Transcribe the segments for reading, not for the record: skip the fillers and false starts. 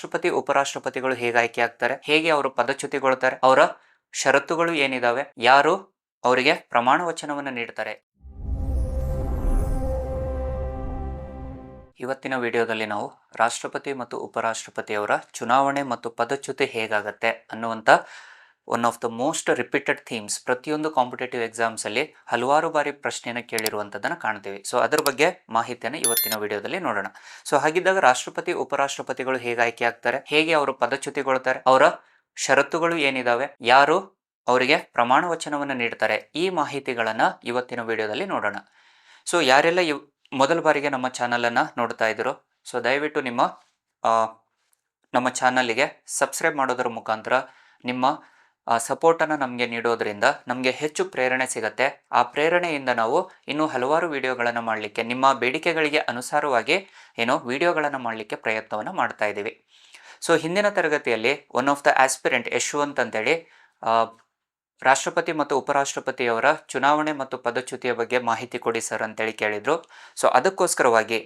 ರಾಷ್ಟ್ರಪತಿ ಉಪರಾಷ್ಟ್ರಪತಿಗಳು ಹೇಗೆ ಆಯ್ಕೆ ಆಗ್ತಾರೆ, ಹೇಗೆ ಅವರು ಪದಚ್ಯುತಿಗೊಳ್ತಾರೆ, ಅವರ ಷರತ್ತುಗಳು ಏನಿದಾವೆ, ಯಾರು ಅವರಿಗೆ ಪ್ರಮಾಣ ವಚನವನ್ನು ನೀಡ್ತಾರೆ. ಇವತ್ತಿನ ವಿಡಿಯೋದಲ್ಲಿ ನಾವು ರಾಷ್ಟ್ರಪತಿ ಮತ್ತು ಉಪರಾಷ್ಟ್ರಪತಿಯವರ ಚುನಾವಣೆ ಮತ್ತು ಪದಚ್ಯುತಿ ಹೇಗಾಗತ್ತೆ ಅನ್ನುವಂಥ one of the most repeated themes ಪ್ರತಿಯೊಂದು ಕಾಂಪಿಟೇಟಿವ್ ಎಕ್ಸಾಮ್ಸ್ ಅಲ್ಲಿ ಹಲವಾರು ಬಾರಿ ಪ್ರಶ್ನೆಯನ್ನು ಕೇಳಿರುವಂಥದ್ದನ್ನು ಕಾಣ್ತೀವಿ. ಸೊ ಅದ್ರ ಬಗ್ಗೆ ಮಾಹಿತಿಯನ್ನು ಇವತ್ತಿನ ವಿಡಿಯೋದಲ್ಲಿ ನೋಡೋಣ. ಸೊ ಹಾಗಿದ್ದಾಗ ರಾಷ್ಟ್ರಪತಿ ಉಪರಾಷ್ಟ್ರಪತಿಗಳು ಹೇಗೆ ಆಯ್ಕೆ ಆಗ್ತಾರೆ, ಹೇಗೆ ಅವರು ಪದಚ್ಯುತಿಗೊಳ್ತಾರೆ, ಅವರ ಷರತ್ತುಗಳು ಏನಿದಾವೆ, ಯಾರು ಅವರಿಗೆ ಪ್ರಮಾಣ ವಚನವನ್ನು ನೀಡ್ತಾರೆ, ಈ ಮಾಹಿತಿಗಳನ್ನು ಇವತ್ತಿನ ವಿಡಿಯೋದಲ್ಲಿ ನೋಡೋಣ. ಸೊ ಯಾರೆಲ್ಲ ಮೊದಲ ಬಾರಿಗೆ ನಮ್ಮ ಚಾನಲನ್ನು ನೋಡ್ತಾ ಇದ್ದೀರೋ, ಸೊ ದಯವಿಟ್ಟು ನಮ್ಮ ಚಾನಲ್ಗೆ ಸಬ್ಸ್ಕ್ರೈಬ್ ಮಾಡೋದರ ಮುಖಾಂತರ ನಿಮ್ಮ ಸಪೋರ್ಟನ್ನು ನಮಗೆ ನೀಡೋದ್ರಿಂದ ನಮಗೆ ಹೆಚ್ಚು ಪ್ರೇರಣೆ ಸಿಗುತ್ತೆ. ಆ ಪ್ರೇರಣೆಯಿಂದ ನಾವು ಇನ್ನೂ ಹಲವಾರು ವಿಡಿಯೋಗಳನ್ನು ಮಾಡಲಿಕ್ಕೆ, ನಿಮ್ಮ ಬೇಡಿಕೆಗಳಿಗೆ ಅನುಸಾರವಾಗಿ ವಿಡಿಯೋಗಳನ್ನು ಮಾಡಲಿಕ್ಕೆ ಪ್ರಯತ್ನವನ್ನು ಮಾಡ್ತಾ ಇದ್ದೀವಿ. ಸೊ ಹಿಂದಿನ ತರಗತಿಯಲ್ಲಿ one of the aspirant Yashwant ಅಂತೇಳಿ ರಾಷ್ಟ್ರಪತಿ ಮತ್ತು ಉಪರಾಷ್ಟ್ರಪತಿಯವರ ಚುನಾವಣೆ ಮತ್ತು ಪದಚ್ಯುತಿಯ ಬಗ್ಗೆ ಮಾಹಿತಿ ಕೊಡಿ ಸರ್ ಅಂತೇಳಿ ಕೇಳಿದರು. ಸೊ ಅದಕ್ಕೋಸ್ಕರವಾಗಿ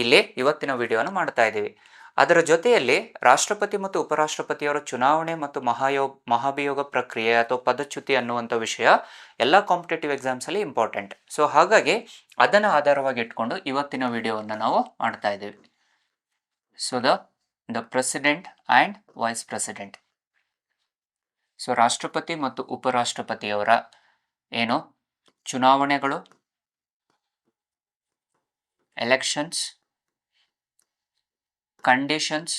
ಇಲ್ಲಿ ಇವತ್ತಿನ ವಿಡಿಯೋನ ಮಾಡ್ತಾ ಇದ್ದೀವಿ. ಅದರ ಜೊತೆಯಲ್ಲಿ ರಾಷ್ಟ್ರಪತಿ ಮತ್ತು ಉಪರಾಷ್ಟ್ರಪತಿಯವರ ಚುನಾವಣೆ ಮತ್ತು ಮಹಾಭಿಯೋಗ ಪ್ರಕ್ರಿಯೆ ಅಥವಾ ಪದಚ್ಯುತಿ ಅನ್ನುವಂಥ ವಿಷಯ ಎಲ್ಲ ಕಾಂಪಿಟೇಟಿವ್ ಎಕ್ಸಾಮ್ಸಲ್ಲಿ ಇಂಪಾರ್ಟೆಂಟ್. ಸೊ ಹಾಗಾಗಿ ಅದನ್ನು ಆಧಾರವಾಗಿ ಇಟ್ಕೊಂಡು ಇವತ್ತಿನ ವಿಡಿಯೋವನ್ನು ನಾವು ಮಾಡ್ತಾ ಇದ್ದೀವಿ. So the president and vice president. So ರಾಷ್ಟ್ರಪತಿ ಮತ್ತು ಉಪರಾಷ್ಟ್ರಪತಿಯವರ ಚುನಾವಣೆಗಳು, ಎಲೆಕ್ಷನ್ಸ್, ಕಂಡೀಷನ್ಸ್,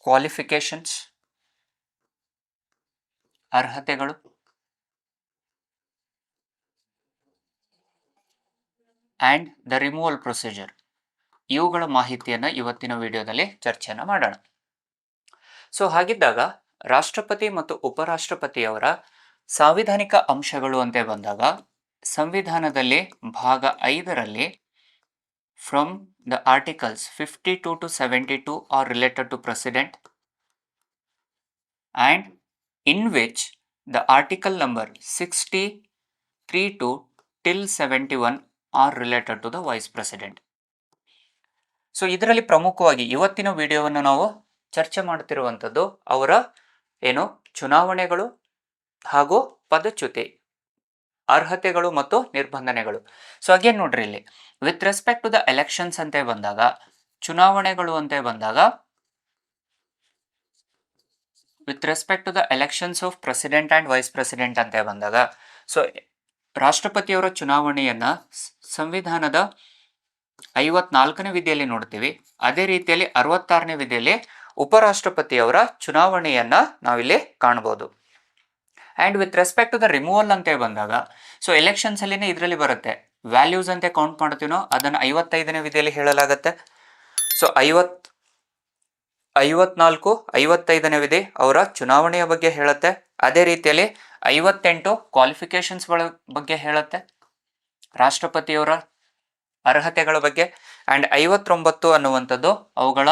ಕ್ವಾಲಿಫಿಕೇಶನ್ಸ್, ಅರ್ಹತೆಗಳು, ಆ್ಯಂಡ್ ದ ರಿಮೂವಲ್ ಪ್ರೊಸೀಜರ್, ಇವುಗಳ ಮಾಹಿತಿಯನ್ನು ಇವತ್ತಿನ ವಿಡಿಯೋದಲ್ಲಿ ಚರ್ಚೆಯನ್ನು ಮಾಡೋಣ. ಸೊ ಹಾಗಿದ್ದಾಗ ರಾಷ್ಟ್ರಪತಿ ಮತ್ತು ಉಪರಾಷ್ಟ್ರಪತಿಯವರ ಸಾಂವಿಧಾನಿಕ ಅಂಶಗಳು ಅಂತ ಬಂದಾಗ, ಸಂವಿಧಾನದಲ್ಲಿ ಭಾಗ 5ರಲ್ಲಿ from the articles 52 to 72 are related to president and in which the article number 63 to till 71 are related to the vice president. So ಇದರಲ್ಲಿ ಪ್ರಮುಖವಾಗಿ ಇವತ್ತಿನ ವಿಡಿಯೋವನ್ನು ನಾವು ಚರ್ಚೆ ಮಾಡ್ತಿರುವಂಥದ್ದು ಅವರ ಚುನಾವಣೆಗಳು ಹಾಗೂ ಪದಚ್ಯುತಿ, ಅರ್ಹತೆಗಳು ಮತ್ತು ನಿರ್ಬಂಧನೆಗಳು. ಸೊ ಅಗೇನ್ ನೋಡ್ರಿ, ಇಲ್ಲಿ with respect to the elections ಅಂತ ಬಂದಾಗ, ಚುನಾವಣೆಗಳು ಅಂತ ಬಂದಾಗ, with respect to the elections of president and vice president ಅಂತ ಬಂದಾಗ, ಸೊ ರಾಷ್ಟ್ರಪತಿಯವರ ಚುನಾವಣೆಯನ್ನ ಸಂವಿಧಾನದ 54ನೇ ವಿಧಿಯಲ್ಲಿ ನೋಡ್ತೀವಿ. ಅದೇ ರೀತಿಯಲ್ಲಿ 66ನೇ ವಿಧಿಯಲ್ಲಿ ಉಪರಾಷ್ಟ್ರಪತಿಯವರ ಚುನಾವಣೆಯನ್ನ ನಾವಿಲ್ಲಿ ಕಾಣಬಹುದು. And with respect to the removal ಅಂತ ಬಂದಾಗ, ಸೊ ಎಲೆಕ್ಷನ್ಸ್ ಅಲ್ಲಿನೇ ಇದರಲ್ಲಿ ಬರುತ್ತೆ, ವ್ಯಾಲ್ಯೂಸ್ ಅಂತ ಕೌಂಟ್ ಮಾಡ್ತೀನೋ ಅದನ್ನು 55ನೇ ವಿಧಿಯಲ್ಲಿ ಹೇಳಲಾಗತ್ತೆ. ಸೊ 54, 55ನೇ ವಿಧಿ ಅವರ ಚುನಾವಣೆಯ ಬಗ್ಗೆ ಹೇಳುತ್ತೆ. ಅದೇ ರೀತಿಯಲ್ಲಿ 58 ಕ್ವಾಲಿಫಿಕೇಶನ್ಸ್ಗಳ ಬಗ್ಗೆ ಹೇಳುತ್ತೆ, ರಾಷ್ಟ್ರಪತಿಯವರ ಅರ್ಹತೆಗಳ ಬಗ್ಗೆ. ಆ್ಯಂಡ್ 59 ಅನ್ನುವಂಥದ್ದು ಅವುಗಳ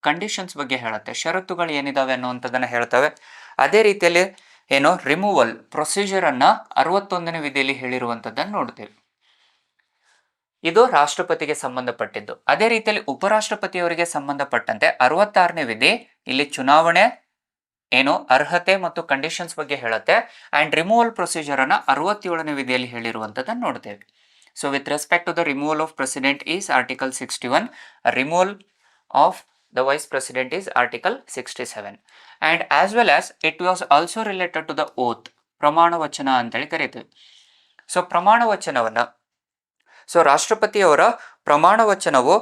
ಕಂಡೀಷನ್ಸ್ ಬಗ್ಗೆ ಹೇಳುತ್ತೆ, ಷರತ್ತುಗಳು ಏನಿದಾವೆ ಅನ್ನುವಂಥದ್ದನ್ನು ಹೇಳ್ತವೆ. ಅದೇ ರೀತಿಯಲ್ಲಿ ರಿಮೂವಲ್ ಪ್ರೊಸೀಜರನ್ನು 61ನೇ ವಿಧಿಯಲ್ಲಿ ಹೇಳಿರುವಂಥದ್ದನ್ನು ನೋಡ್ತೀವಿ. ಇದು ರಾಷ್ಟ್ರಪತಿಗೆ ಸಂಬಂಧಪಟ್ಟಿದ್ದು. ಅದೇ ರೀತಿಯಲ್ಲಿ ಉಪರಾಷ್ಟ್ರಪತಿಯವರಿಗೆ ಸಂಬಂಧಪಟ್ಟಂತೆ 66ನೇ ವಿಧಿ ಇಲ್ಲಿ ಚುನಾವಣೆ ಅರ್ಹತೆ ಮತ್ತು ಕಂಡೀಷನ್ಸ್ ಬಗ್ಗೆ ಹೇಳುತ್ತೆ. ಆ್ಯಂಡ್ ರಿಮೂವಲ್ ಪ್ರೊಸೀಜರನ್ನು 67ನೇ ವಿಧಿಯಲ್ಲಿ ಹೇಳಿರುವಂಥದ್ದನ್ನು ನೋಡ್ತೇವೆ. So with respect to the removal of president is article 61, removal of the vice president is article 67, and as well as it was also related to the oath, ಪ್ರಮಾಣ ವಚನ ಅಂತೇಳಿ ಕರೀತೀವಿ. So ಪ್ರಮಾಣ ವಚನವನ್ನ, so ರಾಷ್ಟ್ರಪತಿಯವರ ಪ್ರಮಾಣ ವಚನವು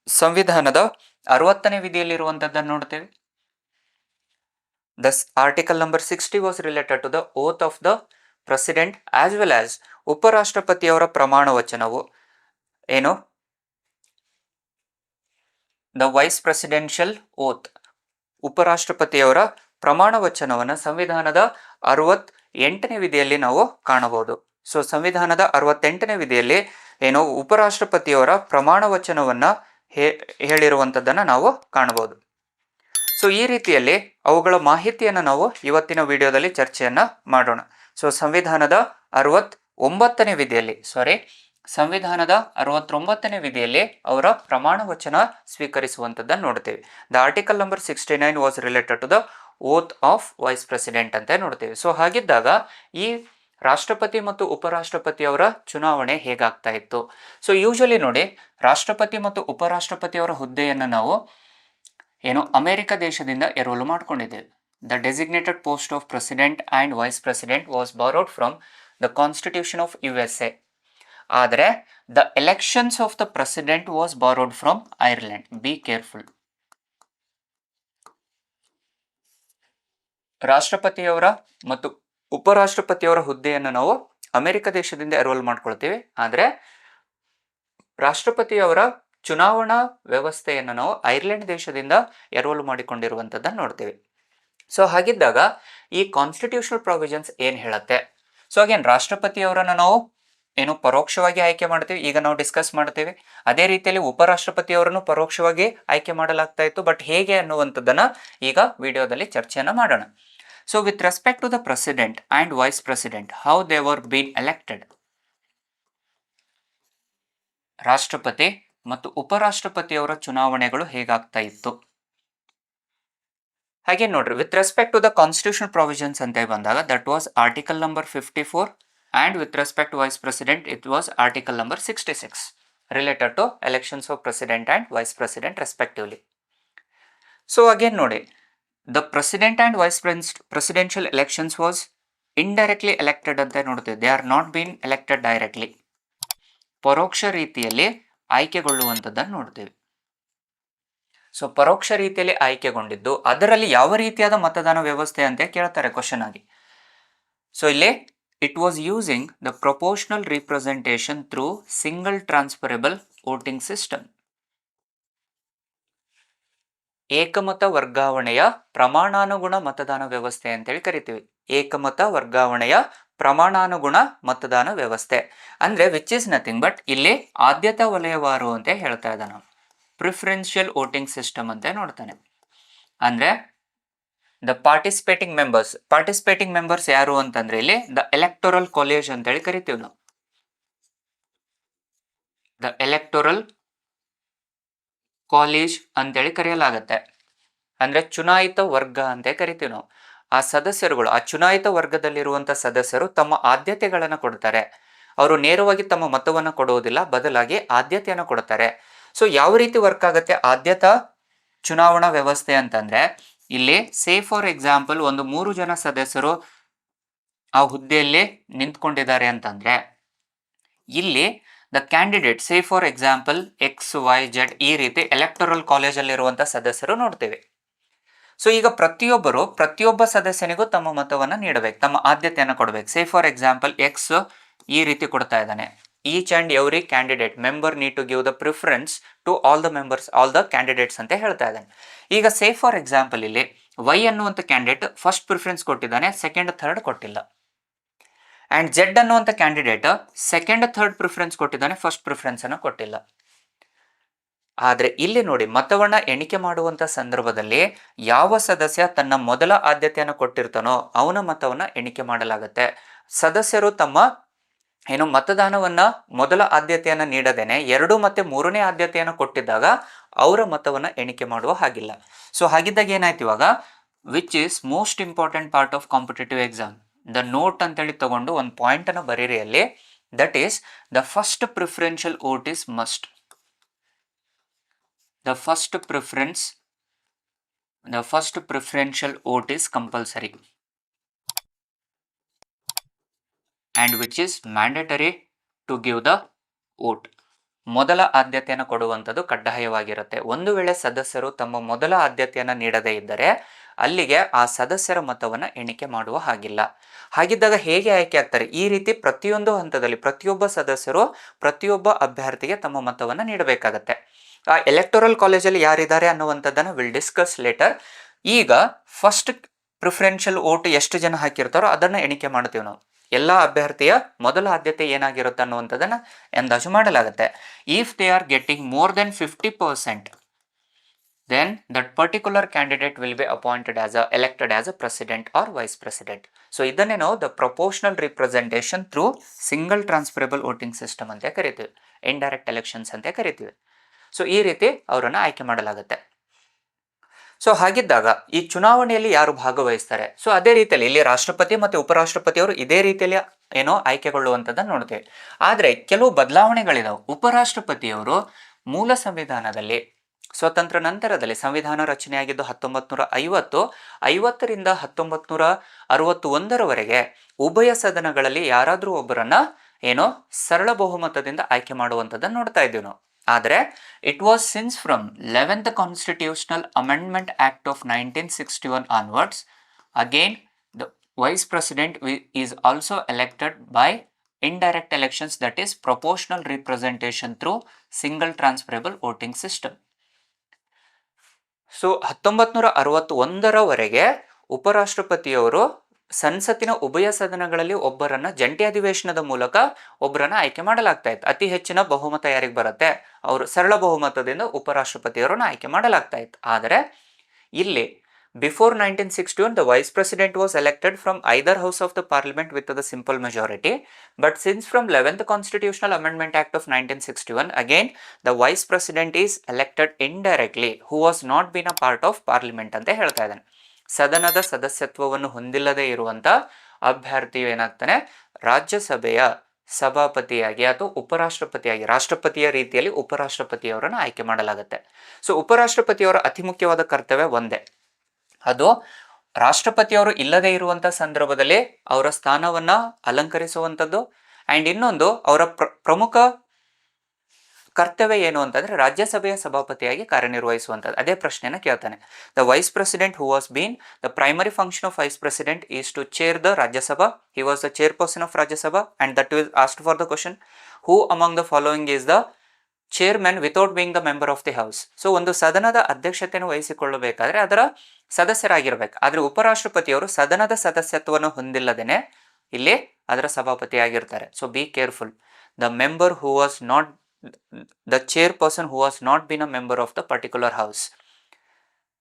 ಸಂವಿಧಾನದ 60ನೇ ವಿಧಿಯಲ್ಲಿರುವಂಥದ್ದನ್ನು ನೋಡ್ತೇವೆ. Thus article number 60 was related to the oath of the president as well as ಉಪರಾಷ್ಟ್ರಪತಿಯವರ ಪ್ರಮಾಣ ವಚನವು the wise presidential ಓತ್, ಉಪರಾಷ್ಟ್ರಪತಿಯವರ ಪ್ರಮಾಣ ವಚನವನ್ನು ಸಂವಿಧಾನದ 68ನೇ ವಿಧಿಯಲ್ಲಿ ನಾವು ಕಾಣಬಹುದು. ಸೊ ಸಂವಿಧಾನದ 68ನೇ ವಿಧಿಯಲ್ಲಿ ಉಪರಾಷ್ಟ್ರಪತಿಯವರ ಪ್ರಮಾಣ ವಚನವನ್ನು ಹೇಳಿರುವಂಥದ್ದನ್ನು ನಾವು ಕಾಣಬಹುದು. ಸೊ ಈ ರೀತಿಯಲ್ಲಿ ಅವುಗಳ ಮಾಹಿತಿಯನ್ನು ನಾವು ಇವತ್ತಿನ ವಿಡಿಯೋದಲ್ಲಿ ಚರ್ಚೆಯನ್ನು ಮಾಡೋಣ. ಸೊ ಸಂವಿಧಾನದ 69ನೇ ವಿಧಿಯಲ್ಲಿ ಸಂವಿಧಾನದ 69ನೇ ವಿಧಿಯಲ್ಲಿ ಅವರ ಪ್ರಮಾಣ ವಚನ ಸ್ವೀಕರಿಸುವಂಥದ್ದನ್ನು ನೋಡ್ತೇವೆ. The article number 69 was related to the oath of vice president ಅಂತ ನೋಡ್ತೇವೆ. ಸೊ ಹಾಗಿದ್ದಾಗ ಈ ರಾಷ್ಟ್ರಪತಿ ಮತ್ತು ಉಪರಾಷ್ಟ್ರಪತಿಯವರ ಚುನಾವಣೆ ಹೇಗಾಗ್ತಾ ಇತ್ತು? ಸೊ ಯೂಶಲಿ ನೋಡಿ, ರಾಷ್ಟ್ರಪತಿ ಮತ್ತು ಉಪರಾಷ್ಟ್ರಪತಿಯವರ ಹುದ್ದೆಯನ್ನು ನಾವು ಅಮೆರಿಕ ದೇಶದಿಂದ ಎರವಲು ಮಾಡಿಕೊಂಡಿದ್ದೇವೆ. The designated post of president and vice president was borrowed from the constitution of USA. ಆದರೆ the elections of the president was borrowed from Ireland. Be careful. ರಾಷ್ಟ್ರಪತಿಯವರ ಮತ್ತು ಉಪರಾಷ್ಟ್ರಪತಿಯವರ ಹುದ್ದೆಯನ್ನು ನಾವು ಅಮೆರಿಕ ದೇಶದಿಂದ ಎರವಲು ಮಾಡ್ಕೊಳ್ತೀವಿ. ಆದರೆ ರಾಷ್ಟ್ರಪತಿಯವರ ಚುನಾವಣಾ ವ್ಯವಸ್ಥೆಯನ್ನು ನಾವು ಐರ್ಲೆಂಡ್ ದೇಶದಿಂದ ಎರವಲು ಮಾಡಿಕೊಂಡಿರುವಂಥದ್ದನ್ನು ನೋಡ್ತೀವಿ. ಸೊ ಹಾಗಿದ್ದಾಗ ಈ ಕಾನ್ಸ್ಟಿಟ್ಯೂಷನಲ್ ಪ್ರೊವಿಷನ್ಸ್ ಏನು ಹೇಳುತ್ತೆ? ಸೊ ಅಗೇನ್ ರಾಷ್ಟ್ರಪತಿಯವರನ್ನು ನಾವು ಪರೋಕ್ಷವಾಗಿ ಆಯ್ಕೆ ಮಾಡ್ತೀವಿ, ಈಗ ನಾವು ಡಿಸ್ಕಸ್ ಮಾಡ್ತೀವಿ. ಅದೇ ರೀತಿಯಲ್ಲಿ ಉಪರಾಷ್ಟ್ರಪತಿಯವರನ್ನು ಪರೋಕ್ಷವಾಗಿ ಆಯ್ಕೆ ಮಾಡಲಾಗ್ತಾ ಇತ್ತು. ಬಟ್ ಹೇಗೆ ಅನ್ನುವಂಥದ್ದನ್ನು ಈಗ ವಿಡಿಯೋದಲ್ಲಿ ಚರ್ಚೆಯನ್ನು ಮಾಡೋಣ. So with respect to the president and vice president, how they were been elected. ರಾಷ್ಟ್ರಪತಿ ಮತ್ತು ಉಪರಾಷ್ಟ್ರಪತಿಯವರ ಚುನಾವಣೆಗಳು ಹೇಗಾಗ್ತಾ ಇತ್ತು? ಹಾಗೆ ನೋಡ್ರಿ, with respect to the constitutional provisions ಅಂತ ಬಂದಾಗ that was article number 54, and with respect to vice president it was article number 66 related to elections of president and vice president respectively. So again nodi, the president and vice presidential elections was indirectly elected anta nodteve. They are not been elected directly. ಪರೋಕ್ಷ ರೀತಿಯಲ್ಲಿ ಆಯ್ಕೆಗೊಳ್ಳುವಂಥದ್ದನ್ನು ನೋಡ್ತೇವೆ. So ಪರೋಕ್ಷ ರೀತಿಯಲ್ಲಿ ಆಯ್ಕೆಗೊಂಡಿದ್ದು, ಅದರಲ್ಲಿ ಯಾವ ರೀತಿಯಾದ ಮತದಾನ ವ್ಯವಸ್ಥೆ ಅಂತ ಕೇಳ್ತಾರೆ ಕ್ವಶನ್ ಆಗಿ. ಸೊ ಇಲ್ಲಿ it was using the proportional representation through single transferable voting system. ಏಕಮತ ವರ್ಗಾವಣೆಯ ಪ್ರಮಾಣಾನುಗುಣ ಮತದಾನ ವ್ಯವಸ್ಥೆ ಅಂತೇಳಿ ಕರಿತೀವಿ. ಏಕಮತ ವರ್ಗಾವಣೆಯ ಪ್ರಮಾಣಾನುಗುಣ ಮತದಾನ ವ್ಯವಸ್ಥೆ ಅಂದ್ರೆ ವಿಚ್ ಇಸ್ ನಥಿಂಗ್ ಬಟ್ ಇಲ್ಲಿ ಆದ್ಯತಾ ವಲಯವಾರು ಅಂತ ಹೇಳ್ತಾ ಇದ್ದಾನೆ. ಪ್ರಿಫರೆನ್ಷಿಯಲ್ ವೋಟಿಂಗ್ ಸಿಸ್ಟಮ್ ಅಂತ ನೋಡ್ತಾನೆ. ಅಂದ್ರೆ ದ ಪಾರ್ಟಿಸಿಪೇಟಿಂಗ್ ಮೆಂಬರ್ಸ್ ಯಾರು ಅಂತಂದ್ರೆ ಇಲ್ಲಿ ದ ಎಲೆಕ್ಟೋರಲ್ ಕಾಲೇಜ್ ಅಂತೇಳಿ ಕರಿತೀವಿ ನಾವು. ದ ಎಲೆಕ್ಟೋರಲ್ ಕಾಲೇಜ್ ಅಂತೇಳಿ ಕರೆಯಲಾಗತ್ತೆ. ಅಂದ್ರೆ ಚುನಾಯಿತ ವರ್ಗ ಅಂತ ಕರಿತೀವಿ ನಾವು. ಆ ಸದಸ್ಯರುಗಳು, ಆ ಚುನಾಯಿತ ವರ್ಗದಲ್ಲಿರುವಂತ ಸದಸ್ಯರು ತಮ್ಮ ಆದ್ಯತೆಗಳನ್ನು ಕೊಡ್ತಾರೆ. ಅವರು ನೇರವಾಗಿ ತಮ್ಮ ಮತವನ್ನು ಕೊಡುವುದಿಲ್ಲ, ಬದಲಾಗಿ ಆದ್ಯತೆಯನ್ನು ಕೊಡ್ತಾರೆ. ಸೊ ಯಾವ ರೀತಿ ವರ್ಕ್ ಆಗುತ್ತೆ ಆದ್ಯತಾ ಚುನಾವಣಾ ವ್ಯವಸ್ಥೆ ಅಂತಂದ್ರೆ, ಇಲ್ಲಿ ಸೇ ಫಾರ್ ಎಕ್ಸಾಂಪಲ್ ಒಂದು 3 ಜನ ಸದಸ್ಯರು ಆ ಹುದ್ದೆಯಲ್ಲಿ ನಿಂತ್ಕೊಂಡಿದ್ದಾರೆ ಅಂತಂದ್ರೆ, ಇಲ್ಲಿ the candidate say for example XYZ ಈ ರೀತಿ ಎಲೆಕ್ಟೋರಲ್ ಕಾಲೇಜಲ್ಲಿ ಇರುವಂತಹ ಸದಸ್ಯರು ನೋಡ್ತೇವೆ. ಸೊ ಈಗ ಪ್ರತಿಯೊಬ್ಬ ಸದಸ್ಯನಿಗೂ ತಮ್ಮ ಮತವನ್ನು ನೀಡಬೇಕು, ತಮ್ಮ ಆದ್ಯತೆಯನ್ನು ಕೊಡಬೇಕು. ಸೇ ಫಾರ್ ಎಕ್ಸಾಂಪಲ್ X ಈ ರೀತಿ ಕೊಡ್ತಾ ಇದ್ದಾನೆ. Each and every candidate member need to give the preference to all the members, all the candidates ಅಂತ ಹೇಳ್ತಾ ಇದ್ದಾನೆ. ಈಗ ಸೇ ಫಾರ್ ಎಕ್ಸಾಂಪಲ್ ಇಲ್ಲಿ Y ಅನ್ನುವಂಥ ಕ್ಯಾಂಡಿಡೇಟ್ ಫಸ್ಟ್ ಪ್ರಿಫರೆನ್ಸ್ ಕೊಟ್ಟಿದ್ದಾನೆ, ಸೆಕೆಂಡ್ ಥರ್ಡ್ ಕೊಟ್ಟಿಲ್ಲ. ಅಂಡ್ Z ಅನ್ನುವಂಥ ಕ್ಯಾಂಡಿಡೇಟ್ ಸೆಕೆಂಡ್ ಥರ್ಡ್ ಪ್ರಿಫರೆನ್ಸ್ ಕೊಟ್ಟಿದ್ದಾನೆ, ಫಸ್ಟ್ ಪ್ರಿಫರೆನ್ಸ್ ಅನ್ನು ಕೊಟ್ಟಿಲ್ಲ. ಆದ್ರೆ ಇಲ್ಲಿ ನೋಡಿ, ಮತವನ್ನ ಎಣಿಕೆ ಮಾಡುವಂತ ಸಂದರ್ಭದಲ್ಲಿ ಯಾವ ಸದಸ್ಯ ತನ್ನ ಮೊದಲ ಆದ್ಯತೆಯನ್ನು ಕೊಟ್ಟಿರ್ತಾನೋ ಅವನ ಮತವನ್ನ ಎಣಿಕೆ ಮಾಡಲಾಗುತ್ತೆ. ಸದಸ್ಯರು ತಮ್ಮ ಮತದಾನವನ್ನ ಮೊದಲ ಆದ್ಯತೆಯನ್ನು ನೀಡದೇನೆ 2 ಮತ್ತು 3ನೇ ಆದ್ಯತೆಯನ್ನು ಕೊಟ್ಟಿದ್ದಾಗ ಅವರ ಮತವನ್ನ ಎಣಿಕೆ ಮಾಡುವ ಹಾಗಿಲ್ಲ. ಸೊ ಹಾಗಿದ್ದಾಗ ಏನಾಯ್ತು, ಇವಾಗ which is most important part of competitive exam, the note ಅಂತೇಳಿ ತಗೊಂಡು ಒಂದು ಪಾಯಿಂಟ್ ಅನ್ನು ಬರೀರಿ ಅಲ್ಲಿ. That is the first preferential vote is must. The first preferential vote is compulsory and which is mandatory to give the vote. ಮೊದಲ ಆದ್ಯತೆಯನ್ನು ಕೊಡುವಂಥದ್ದು ಕಡ್ಡಾಯವಾಗಿರುತ್ತೆ. ಒಂದು ವೇಳೆ ಸದಸ್ಯರು ತಮ್ಮ ಮೊದಲ ಆದ್ಯತೆಯನ್ನು ನೀಡದೇ ಇದ್ದರೆ ಅಲ್ಲಿಗೆ ಆ ಸದಸ್ಯರ ಮತವನ್ನು ಎಣಿಕೆ ಮಾಡುವ ಹಾಗಿಲ್ಲ. ಹಾಗಿದ್ದಾಗ ಹೇಗೆ ಆಯ್ಕೆ ಆಗ್ತಾರೆ? ಈ ರೀತಿ ಪ್ರತಿಯೊಂದು ಹಂತದಲ್ಲಿ ಪ್ರತಿಯೊಬ್ಬ ಸದಸ್ಯರು ಪ್ರತಿಯೊಬ್ಬ ಅಭ್ಯರ್ಥಿಗೆ ತಮ್ಮ ಮತವನ್ನು ನೀಡಬೇಕಾಗತ್ತೆ. ಆ ಎಲೆಕ್ಟೋರಲ್ ಕಾಲೇಜಲ್ಲಿ ಯಾರಿದ್ದಾರೆ ಅನ್ನುವಂಥದ್ದನ್ನು ವಿಲ್ ಡಿಸ್ಕಸ್ ಲೇಟರ್. ಈಗ ಫಸ್ಟ್ ಪ್ರಿಫರೆನ್ಷಿಯಲ್ ವೋಟ್ ಎಷ್ಟು ಜನ ಹಾಕಿರ್ತಾರೋ ಅದನ್ನು ಎಣಿಕೆ ಮಾಡ್ತೀವಿ ನಾವು. ಎಲ್ಲ ಅಭ್ಯರ್ಥಿಯ ಮೊದಲ ಆದ್ಯತೆ ಏನಾಗಿರುತ್ತೆ ಅನ್ನುವಂಥದ್ದನ್ನು ಅಂದಾಜು ಮಾಡಲಾಗುತ್ತೆ. If they are getting more than 50%, then that particular candidate will be appointed as elected as a president or vice president. So ಇದನ್ನೇ ನಾವು the proportional representation through single transferable voting system ಅಂತ ಕರಿತೀವಿ, ಇಂಡೈರೆಕ್ಟ್ ಎಲೆಕ್ಷನ್ಸ್ ಅಂತ ಕರಿತೀವಿ. So ಈ ರೀತಿ ಅವರನ್ನು ಆಯ್ಕೆ ಮಾಡಲಾಗುತ್ತೆ. ಸೊ ಹಾಗಿದ್ದಾಗ ಈ ಚುನಾವಣೆಯಲ್ಲಿ ಯಾರು ಭಾಗವಹಿಸ್ತಾರೆ? ಸೊ ಅದೇ ರೀತಿಯಲ್ಲಿ ಇಲ್ಲಿ ರಾಷ್ಟ್ರಪತಿ ಮತ್ತು ಉಪರಾಷ್ಟ್ರಪತಿಯವರು ಇದೇ ರೀತಿಯಲ್ಲಿ ಏನೋ ಆಯ್ಕೆಗೊಳ್ಳುವಂಥದ್ದನ್ನು ನೋಡ್ತೇವೆ. ಆದರೆ ಕೆಲವು ಬದಲಾವಣೆಗಳಿದಾವೆ. ಉಪರಾಷ್ಟ್ರಪತಿಯವರು ಮೂಲ ಸಂವಿಧಾನದಲ್ಲಿ ಸ್ವತಂತ್ರ ನಂತರದಲ್ಲಿ ಸಂವಿಧಾನ ರಚನೆಯಾಗಿದ್ದು 1950ರಿಂದ 1961ರವರೆಗೆ ಉಭಯ ಸದನಗಳಲ್ಲಿ ಯಾರಾದರೂ ಒಬ್ಬರನ್ನ ಏನೋ ಸರಳ ಬಹುಮತದಿಂದ ಆಯ್ಕೆ ಮಾಡುವಂಥದ್ದನ್ನು ನೋಡ್ತಾ ಇದ್ದೀವಿ ನಾವು. ಆದರೆ it was since from 11th constitutional amendment act of 1961 onwards again the vice president is also elected by indirect elections, that is proportional representation through single transferable voting system. So 1961ರವರೆಗೆ ಉಪರಾಷ್ಟ್ರಪತಿಯವರು ಸಂಸತ್ತಿನ ಉಭಯ ಸದನಗಳಲ್ಲಿ ಒಬ್ಬರನ್ನ ಜಂಟಿ ಅಧಿವೇಶನದ ಮೂಲಕ ಒಬ್ಬರನ್ನ ಆಯ್ಕೆ ಮಾಡಲಾಗ್ತಾ ಇತ್ತು. ಅತಿ ಹೆಚ್ಚಿನ ಬಹುಮತ ಯಾರಿಗೆ ಬರುತ್ತೆ ಅವರು ಸರಳ ಬಹುಮತದಿಂದ ಉಪರಾಷ್ಟ್ರಪತಿಯವರನ್ನ ಆಯ್ಕೆ ಮಾಡಲಾಗ್ತಾ ಇತ್ತು. ಆದರೆ ಇಲ್ಲಿ before 1961 the vice president was elected from either house of the parliament with the simple majority, but since from 11th constitutional amendment act of 1961 again the vice president is elected indirectly who was not been a part of parliament ಅಂತ ಹೇಳ್ತಾ ಇದ್ದಾನೆ. ಸದನದ ಸದಸ್ಯತ್ವವನ್ನು ಹೊಂದಿಲ್ಲದೆ ಇರುವಂತ ಅಭ್ಯರ್ಥಿಯು ಏನಾಗ್ತಾನೆ ರಾಜ್ಯಸಭೆಯ ಸಭಾಪತಿಯಾಗಿ ಅಥವಾ ಉಪರಾಷ್ಟ್ರಪತಿಯಾಗಿ ರಾಷ್ಟ್ರಪತಿಯ ರೀತಿಯಲ್ಲಿ ಉಪರಾಷ್ಟ್ರಪತಿಯವರನ್ನು ಆಯ್ಕೆ ಮಾಡಲಾಗುತ್ತೆ. ಸೊ ಉಪರಾಷ್ಟ್ರಪತಿಯವರ ಅತಿ ಮುಖ್ಯವಾದ ಕರ್ತವ್ಯ ಒಂದೇ, ಅದು ರಾಷ್ಟ್ರಪತಿಯವರು ಇಲ್ಲದೆ ಇರುವಂಥ ಸಂದರ್ಭದಲ್ಲಿ ಅವರ ಸ್ಥಾನವನ್ನು ಅಲಂಕರಿಸುವಂಥದ್ದು. ಆ್ಯಂಡ್ ಇನ್ನೊಂದು ಅವರ ಪ್ರಮುಖ ಕರ್ತವ್ಯ ಏನು ಅಂತಂದರೆ ರಾಜ್ಯಸಭೆಯ ಸಭಾಪತಿಯಾಗಿ ಕಾರ್ಯನಿರ್ವಹಿಸುವಂಥದ್ದು. ಅದೇ ಪ್ರಶ್ನೆನ ಕೇಳ್ತಾನೆ. The vice president who was been the primary function of vice president is to chair the Rajya Sabha. He was the chairperson of Rajya Sabha and that was asked for the question who among the following is the chairman without being the member of the house. So ಒಂದು ಸದನದ ಅಧ್ಯಕ್ಷತೆಯನ್ನು ವಹಿಸಿಕೊಳ್ಳಬೇಕಾದ್ರೆ ಅದರ ಸದಸ್ಯರಾಗಿರ್ಬೇಕು. ಆದರೆ ಉಪರಾಷ್ಟ್ರಪತಿಯವರು ಸದನದ ಸದಸ್ಯತ್ವವನ್ನು ಹೊಂದಿಲ್ಲದೇನೆ ಇಲ್ಲಿ ಅದರ ಸಭಾಪತಿಯಾಗಿರ್ತಾರೆ. So be careful. The member who was not the chairperson who was not been a member of the particular house.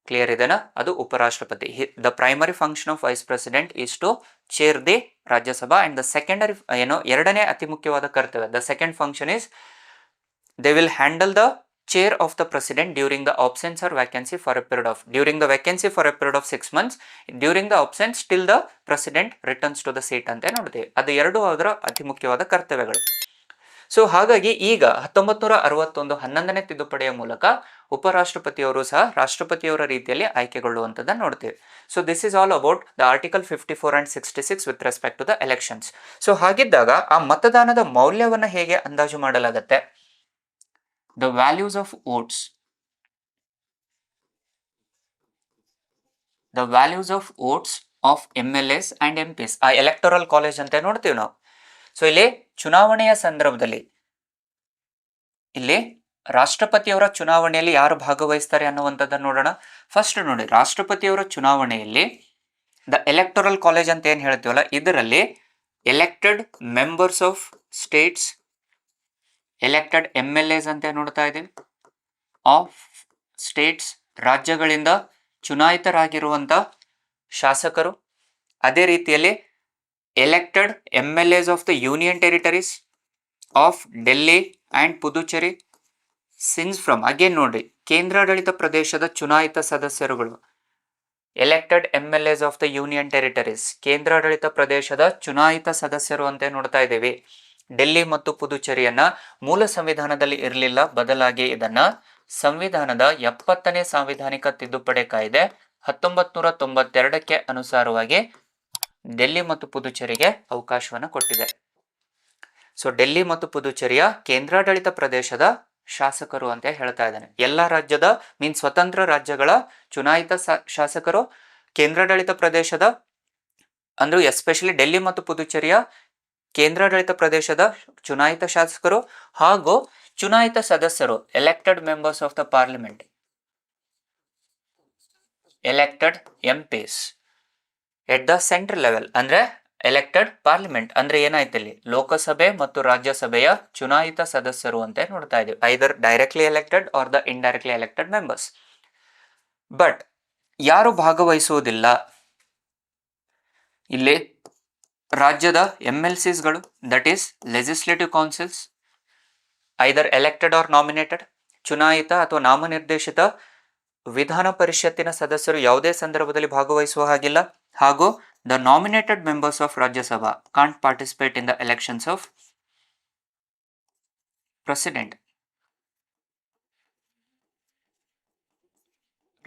Clear ಇದೆನಾ? ಅದು ಉಪರಾಷ್ಟ್ರಪತಿ. The primary function of vice president is to chair the Rajya Sabha and the secondary ಎರಡನೇ ಅತಿ ಮುಖ್ಯವಾದ ಕರ್ತವ್ಯ the second function is they will handle the chair of the president during the absence or vacancy for a period of during the vacancy for a period of 6 months, during the absence till the president returns to the seat ಅಂತ ನೋಡ್ತೀವಿ. ಅದು ಎರಡು ಅದರ ಅತಿ ಮುಖ್ಯವಾದ ಕರ್ತವ್ಯಗಳು. So ಹಾಗಾಗಿ ಈಗ 1961 11ನೇ ತಿದ್ದುಪಡಿಯ ಮೂಲಕ ಉಪರಾಷ್ಟ್ರಪತಿಯವರು ಸಹ ರಾಷ್ಟ್ರಪತಿಯವರ ರೀತಿಯಲ್ಲಿ ಆಯ್ಕೆಗೊಳ್ಳುವಂಥದ್ದನ್ನು ನೋಡ್ತೀವಿ. So this is all about the article 54 and 66 with respect to the elections. So ಹಾಗಿದ್ದಾಗ ಆ ಮತದಾನದ ಮೌಲ್ಯವನ್ನು ಹೇಗೆ ಅಂದಾಜು ಮಾಡಲಾಗುತ್ತೆ? The values of votes. The values of votes of MLAs and MPs. ಆ ಎಲೆಕ್ಟೋರಲ್ ಕಾಲೇಜ್ ಅಂತ ನೋಡ್ತೀವಿ ನಾವು. ಸೊ ಇಲ್ಲಿ ಚುನಾವಣೆಯ ಸಂದರ್ಭದಲ್ಲಿ ಇಲ್ಲಿ ರಾಷ್ಟ್ರಪತಿಯವರ ಚುನಾವಣೆಯಲ್ಲಿ ಯಾರು ಭಾಗವಹಿಸ್ತಾರೆ ಅನ್ನುವಂಥದ್ದನ್ನು ನೋಡೋಣ. ಫಸ್ಟ್ ನೋಡಿ, ರಾಷ್ಟ್ರಪತಿಯವರ ಚುನಾವಣೆಯಲ್ಲಿ ದ ಎಲೆಕ್ಟೋರಲ್ ಕಾಲೇಜ್ ಅಂತ ಏನು ಹೇಳ್ತೀವಲ್ಲ, ಇದರಲ್ಲಿ elected members of States, elected MLAs ಅಂತ ನೋಡ್ತಾ ಇದ್ದೀವಿ, ಆಫ್ ಸ್ಟೇಟ್ಸ್ ರಾಜ್ಯಗಳಿಂದ ಚುನಾಯಿತರಾಗಿರುವಂಥ ಶಾಸಕರು, ಅದೇ ರೀತಿಯಲ್ಲಿ elected MLAs of the union territories of Delhi and Puducherry since from again ನೋಡಿ ಕೇಂದ್ರಾಡಳಿತ ಪ್ರದೇಶದ ಚುನಾಯಿತ ಸದಸ್ಯರುಗಳು, elected MLAs of the union territories ಕೇಂದ್ರಾಡಳಿತ ಪ್ರದೇಶದ ಚುನಾಯಿತ ಸದಸ್ಯರು ಅಂತ ನೋಡ್ತಾ ಇದ್ದೀವಿ. ಡೆಲ್ಲಿ ಮತ್ತು ಪುದುಚೇರಿಯನ್ನ ಮೂಲ ಸಂವಿಧಾನದಲ್ಲಿ ಇರಲಿಲ್ಲ, ಬದಲಾಗಿ ಇದನ್ನ ಸಂವಿಧಾನದ 70ನೇ ಸಾಂವಿಧಾನಿಕ ತಿದ್ದುಪಡಿ ಕಾಯ್ದೆ 1992ಕ್ಕೆ ಅನುಸಾರವಾಗಿ ಡೆಲ್ಲಿ ಮತ್ತು ಪುದುಚೇರಿಗೆ ಅವಕಾಶವನ್ನು ಕೊಟ್ಟಿದೆ. ಸೊ ಡೆಲ್ಲಿ ಮತ್ತು ಪುದುಚೇರಿಯ ಕೇಂದ್ರಾಡಳಿತ ಪ್ರದೇಶದ ಶಾಸಕರು ಅಂತ ಹೇಳ್ತಾ ಇದ್ದಾನೆ. ಎಲ್ಲ ರಾಜ್ಯದ ಸ್ವತಂತ್ರ ರಾಜ್ಯಗಳ ಚುನಾಯಿತ ಶಾಸಕರು, ಕೇಂದ್ರಾಡಳಿತ ಪ್ರದೇಶದ ಅಂದ್ರೂ ಎಸ್ಪೆಷಲಿ ಡೆಲ್ಲಿ ಮತ್ತು ಪುದುಚೇರಿಯ ಕೇಂದ್ರಾಡಳಿತ ಪ್ರದೇಶದ ಚುನಾಯಿತ ಶಾಸಕರು ಹಾಗೂ ಚುನಾಯಿತ ಸದಸ್ಯರು, elected members of the parliament, elected MPs at the central level. ಅಂದ್ರೆ ಎಲೆಕ್ಟೆಡ್ ಪಾರ್ಲಿಮೆಂಟ್ ಅಂದ್ರೆ ಏನಾಯ್ತು ಇಲ್ಲಿ ಲೋಕಸಭೆ ಮತ್ತು ರಾಜ್ಯಸಭೆಯ ಚುನಾಯಿತ ಸದಸ್ಯರು ಅಂತ ನೋಡ್ತಾ ಇದೀವಿ. Either directly elected or the indirectly elected members. But ಯಾರು ಭಾಗವಹಿಸುವುದಿಲ್ಲ, ಇಲ್ಲಿ ರಾಜ್ಯದ MLCsಗಳು, that is legislative councils, either elected or nominated, ಚುನಾಯಿತ ಅಥವಾ ನಾಮನಿರ್ದೇಶಿತ ವಿಧಾನ ಪರಿಷತ್ತಿನ ಸದಸ್ಯರು ಯಾವುದೇ ಸಂದರ್ಭದಲ್ಲಿ ಭಾಗವಹಿಸುವ ಹಾಗಿಲ್ಲ. ಹಾಗೂ the nominated members of Rajya Sabha can't participate in the elections of president.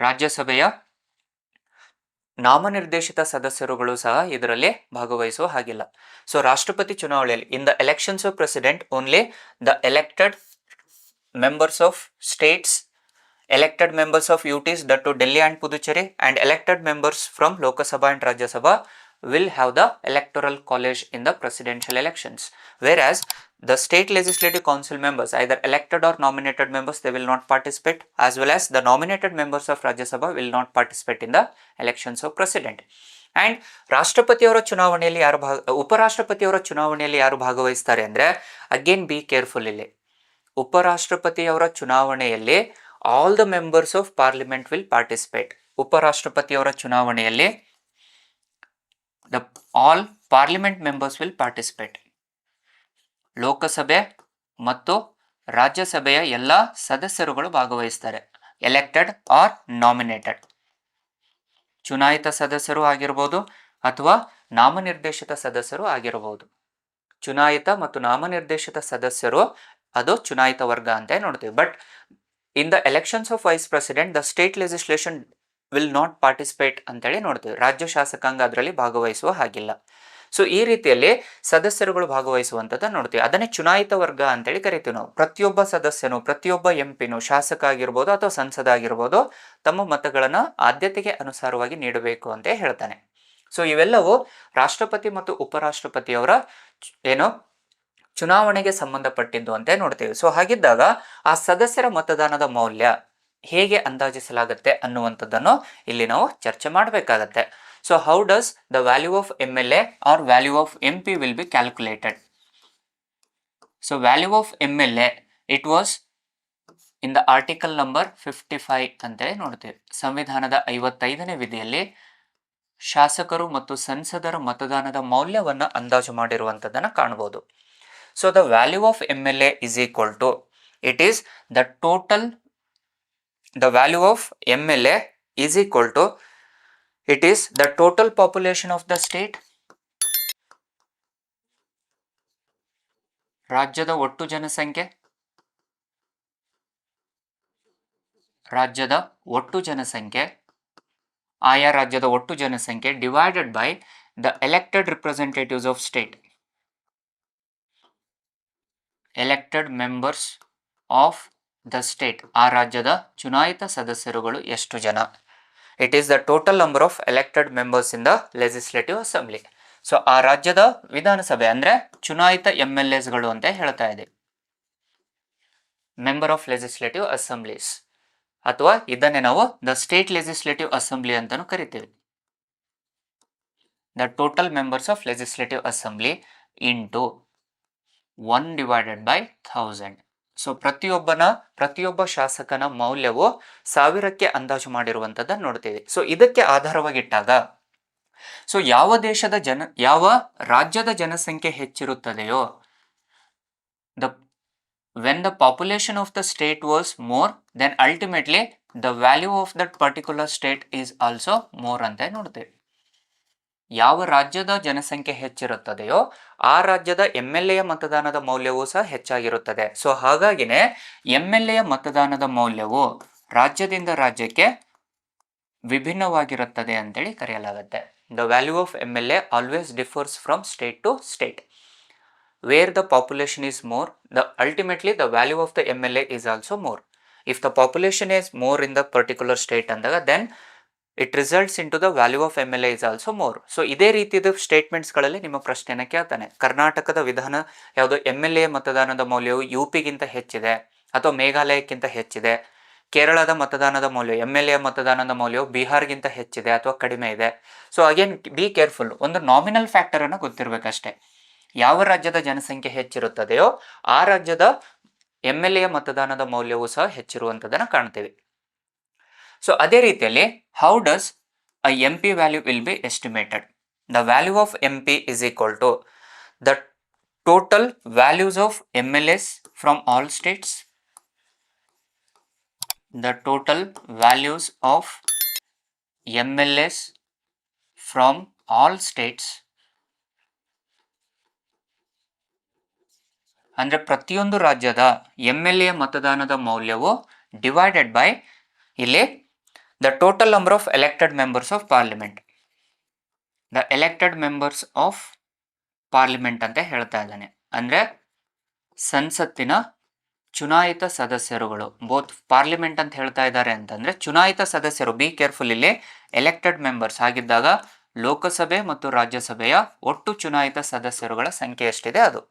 ರಾಜ್ಯಸಭೆಯ ನಾಮನಿರ್ದೇಶಿತ ಸದಸ್ಯರುಗಳು ಸಹ ಇದರಲ್ಲಿ ಭಾಗವಹಿಸುವ ಹಾಗಿಲ್ಲ. ಸೊ ರಾಷ್ಟ್ರಪತಿ ಚುನಾವಣೆಯಲ್ಲಿ ಇನ್ the elections of president only the elected members of States, elected members of UTs, that to Delhi and Puducherry, and elected members from Lok Sabha and Rajya Sabha will have the electoral college in the presidential elections, whereas the state legislative council members, either elected or nominated members, they will not participate, as well as the nominated members of Rajya Sabha will not participate in the elections of president. And ರಾಷ್ಟ್ರಪತಿಯವರ ಚುನಾವಣೆಯಲ್ಲಿ ಯಾರು ಉಪರಾಷ್ಟ್ರಪತಿಯವರ ಚುನಾವಣೆಯಲ್ಲಿ ಯಾರು ಭಾಗವಹಿಸ್ತಾರೆ ಅಂದರೆ, again be careful, ಇಲ್ಲಿ ಉಪರಾಷ್ಟ್ರಪತಿಯವರ ಚುನಾವಣೆಯಲ್ಲಿ all the members of parliament will participate. ಉಪರಾಷ್ಟ್ರಪತಿಯವರ ಚುನಾವಣೆಯಲ್ಲಿ the all parliament members will participate. Lok Sabha ಮತ್ತು ರಾಜ್ಯಸಭೆಯ ಎಲ್ಲ ಸದಸ್ಯರುಗಳು ಭಾಗವಹಿಸ್ತಾರೆ, ಎಲೆಕ್ಟೆಡ್ ಆರ್ ನಾಮಿನೇಟೆಡ್. ಚುನಾಯಿತ ಸದಸ್ಯರು ಆಗಿರ್ಬೋದು ಅಥವಾ ನಾಮನಿರ್ದೇಶಿತ ಸದಸ್ಯರು ಆಗಿರಬಹುದು. ಚುನಾಯಿತ ಮತ್ತು ನಾಮನಿರ್ದೇಶಿತ ಸದಸ್ಯರು ಅದು ಚುನಾಯಿತ ವರ್ಗ ಅಂತ ನೋಡ್ತೀವಿ. But in the elections of vice president the state legislation will not participate ಅಂತೇಳಿ ನೋಡ್ತೀವಿ. ರಾಜ್ಯ ಶಾಸಕಾಂಗ ಅದರಲ್ಲಿ ಭಾಗವಹಿಸುವ ಹಾಗಿಲ್ಲ. ಸೊ ಈ ರೀತಿಯಲ್ಲಿ ಸದಸ್ಯರುಗಳು ಭಾಗವಹಿಸುವಂಥದ್ದು ನೋಡ್ತೀವಿ. ಅದನ್ನೇ ಚುನಾಯಿತ ವರ್ಗ ಅಂತೇಳಿ ಕರಿತೀವಿ ನಾವು. ಪ್ರತಿಯೊಬ್ಬ ಸದಸ್ಯನು, ಪ್ರತಿಯೊಬ್ಬ ಎಂಪಿನೂ, ಶಾಸಕ ಆಗಿರ್ಬೋದು ಅಥವಾ ಸಂಸದ ಆಗಿರ್ಬೋದು, ತಮ್ಮ ಮತಗಳನ್ನು ಆದ್ಯತೆಗೆ ಅನುಸಾರವಾಗಿ ನೀಡಬೇಕು ಅಂತ ಹೇಳ್ತಾನೆ. ಸೊ ಇವೆಲ್ಲವೂ ರಾಷ್ಟ್ರಪತಿ ಮತ್ತು ಉಪರಾಷ್ಟ್ರಪತಿಯವರ ಏನು ಚುನಾವಣೆಗೆ ಸಂಬಂಧಪಟ್ಟಿದ್ದು ಅಂತ ನೋಡ್ತೀವಿ. ಸೊ ಹಾಗಿದ್ದಾಗ ಆ ಸದಸ್ಯರ ಮತದಾನದ ಮೌಲ್ಯ ಹೇಗೆ ಅಂದಾಜಿಸಲಾಗುತ್ತೆ ಅನ್ನುವಂಥದ್ದನ್ನು ಇಲ್ಲಿ ನಾವು ಚರ್ಚೆ ಮಾಡಬೇಕಾಗತ್ತೆ. So how does the value of MLA or value of MP will be calculated? So value of MLA it was in the article number 55 ಅಂತೇಳಿ ನೋಡ್ತೀವಿ. ಸಂವಿಧಾನದ 55ನೇ ವಿಧಿಯಲ್ಲಿ ಶಾಸಕರು ಮತ್ತು ಸಂಸದರ ಮತದಾನದ ಮೌಲ್ಯವನ್ನು ಅಂದಾಜು ಮಾಡಿರುವಂಥದ್ದನ್ನು ಕಾಣಬಹುದು. So the value of MLA is equal to, it is the total, the value of MLA is equal to, it is the total population of the state, ರಾಜ್ಯದ ಒಟ್ಟು ಜನಸಂಖ್ಯೆ, ರಾಜ್ಯದ ಒಟ್ಟು ಜನಸಂಖ್ಯೆ, ಆಯಾ ರಾಜ್ಯದ ಒಟ್ಟು ಜನಸಂಖ್ಯೆ divided by the elected representatives of state, elected members of the state, ಆ ರಾಜ್ಯದ ಚುನಾಯಿತ ಸದಸ್ಯರುಗಳು ಎಷ್ಟು ಜನ. It is the total number of elected members in the legislative assembly. So ಆ ರಾಜ್ಯದ ವಿಧಾನಸಭೆ ಅಂದರೆ ಚುನಾಯಿತ MLAsಗಳು ಅಂತ ಹೇಳ್ತಾ ಇದೆ, ಮೆಂಬರ್ ಆಫ್ ಲೆಜಿಸ್ಲೇಟಿವ್ ಅಸೆಂಬ್ಲೀಸ್, ಅಥವಾ ಇದನ್ನೇ ನಾವು ದ ಸ್ಟೇಟ್ ಲೆಜಿಸ್ಲೇಟಿವ್ ಅಸೆಂಬ್ಲಿ ಅಂತಾನು ಕರಿತೀವಿ. The total members of legislative assembly into 1 divided by 1000. So ಪ್ರತಿಯೊಬ್ಬ ಶಾಸಕನ ಮೌಲ್ಯವು 1000ಕ್ಕೆ ಅಂದಾಜು ಮಾಡಿರುವಂಥದ್ದನ್ನು ನೋಡ್ತೀವಿ. ಸೊ ಇದಕ್ಕೆ ಆಧಾರವಾಗಿಟ್ಟಾಗ, ಸೊ ಯಾವ ರಾಜ್ಯದ ಜನಸಂಖ್ಯೆ ಹೆಚ್ಚಿರುತ್ತದೆಯೋ, when the population of the state was more, then ultimately the value of that particular state is also more ಅಂತ ನೋಡ್ತೀವಿ. ಯಾವ ರಾಜ್ಯದ ಜನಸಂಖ್ಯೆ ಹೆಚ್ಚಿರುತ್ತದೆಯೋ ಆ ರಾಜ್ಯದ MLA ಮತದಾನದ ಮೌಲ್ಯವೂ ಸಹ ಹೆಚ್ಚಾಗಿರುತ್ತದೆ. ಸೊ ಹಾಗಾಗಿನೇ MLA ಮತದಾನದ ಮೌಲ್ಯವು ರಾಜ್ಯದಿಂದ ರಾಜ್ಯಕ್ಕೆ ವಿಭಿನ್ನವಾಗಿರುತ್ತದೆ ಅಂತೇಳಿ ಕರೆಯಲಾಗುತ್ತೆ. The value of MLA always differs from state to state. Where the population is more, ultimately the value of the MLA is also more. If the population is more in the particular state ಅಂದಾಗ then it results into the value of MLA is also more. So ಇದೇ ರೀತಿಯ ಸ್ಟೇಟ್ಮೆಂಟ್ಸ್ಗಳಲ್ಲಿ ನಿಮ್ಮ ಪ್ರಶ್ನೆಯನ್ನು ಕೇಳ್ತಾನೆ. ಕರ್ನಾಟಕದ ವಿಧಾನ ಯಾವುದು MLA ಮತದಾನದ ಮೌಲ್ಯವು UPಗಿಂತ ಹೆಚ್ಚಿದೆ ಅಥವಾ ಮೇಘಾಲಯಕ್ಕಿಂತ ಹೆಚ್ಚಿದೆ, ಕೇರಳದ ಮತದಾನದ ಮೌಲ್ಯ MLA ಮತದಾನದ ಮೌಲ್ಯವು ಬಿಹಾರ್ಗಿಂತ ಹೆಚ್ಚಿದೆ ಅಥವಾ ಕಡಿಮೆ ಇದೆ. ಸೊ ಅಗೇನ್ ಬಿ ಕೇರ್ಫುಲ್, ಒಂದು ನಾಮಿನಲ್ ಫ್ಯಾಕ್ಟರನ್ನು ಗೊತ್ತಿರಬೇಕಷ್ಟೇ. ಯಾವ ರಾಜ್ಯದ ಜನಸಂಖ್ಯೆ ಹೆಚ್ಚಿರುತ್ತದೆಯೋ ಆ ರಾಜ್ಯದ MLA ಮತದಾನದ ಮೌಲ್ಯವೂ ಸಹ ಹೆಚ್ಚಿರುವಂಥದ್ದನ್ನು ಕಾಣ್ತೀವಿ. ಸೊ ಅದೇ ರೀತಿಯಲ್ಲಿ how does a MP value will be estimated? The value of MP is equal to the total values of MLAs from all states, the total values of MLAs from all states, ಅಂದರೆ ಪ್ರತಿಯೊಂದು ರಾಜ್ಯದ MLA ಮತದಾನದ ಮೌಲ್ಯವು divided by ಇಲ್ಲಿ the total number of elected members of parliament, the elected members of parliament ಅಂತ ಹೇಳ್ತಾ ಇದ್ದಾನೆ. ಅಂದರೆ ಸಂಸತ್ತಿನ ಚುನಾಯಿತ ಸದಸ್ಯರುಗಳು, ಬೋತ್ ಪಾರ್ಲಿಮೆಂಟ್ ಅಂತ ಹೇಳ್ತಾ ಇದ್ದಾರೆ ಅಂತಂದ್ರೆ ಚುನಾಯಿತ ಸದಸ್ಯರು, ಬಿ ಕೇರ್ಫುಲ್, ಇಲ್ಲಿ ಎಲೆಕ್ಟೆಡ್ ಮೆಂಬರ್ಸ್ ಆಗಿದ್ದಾಗ ಲೋಕಸಭೆ ಮತ್ತು ರಾಜ್ಯಸಭೆಯ ಒಟ್ಟು ಚುನಾಯಿತ ಸದಸ್ಯರುಗಳ ಸಂಖ್ಯೆ ಎಷ್ಟಿದೆ ಅದು.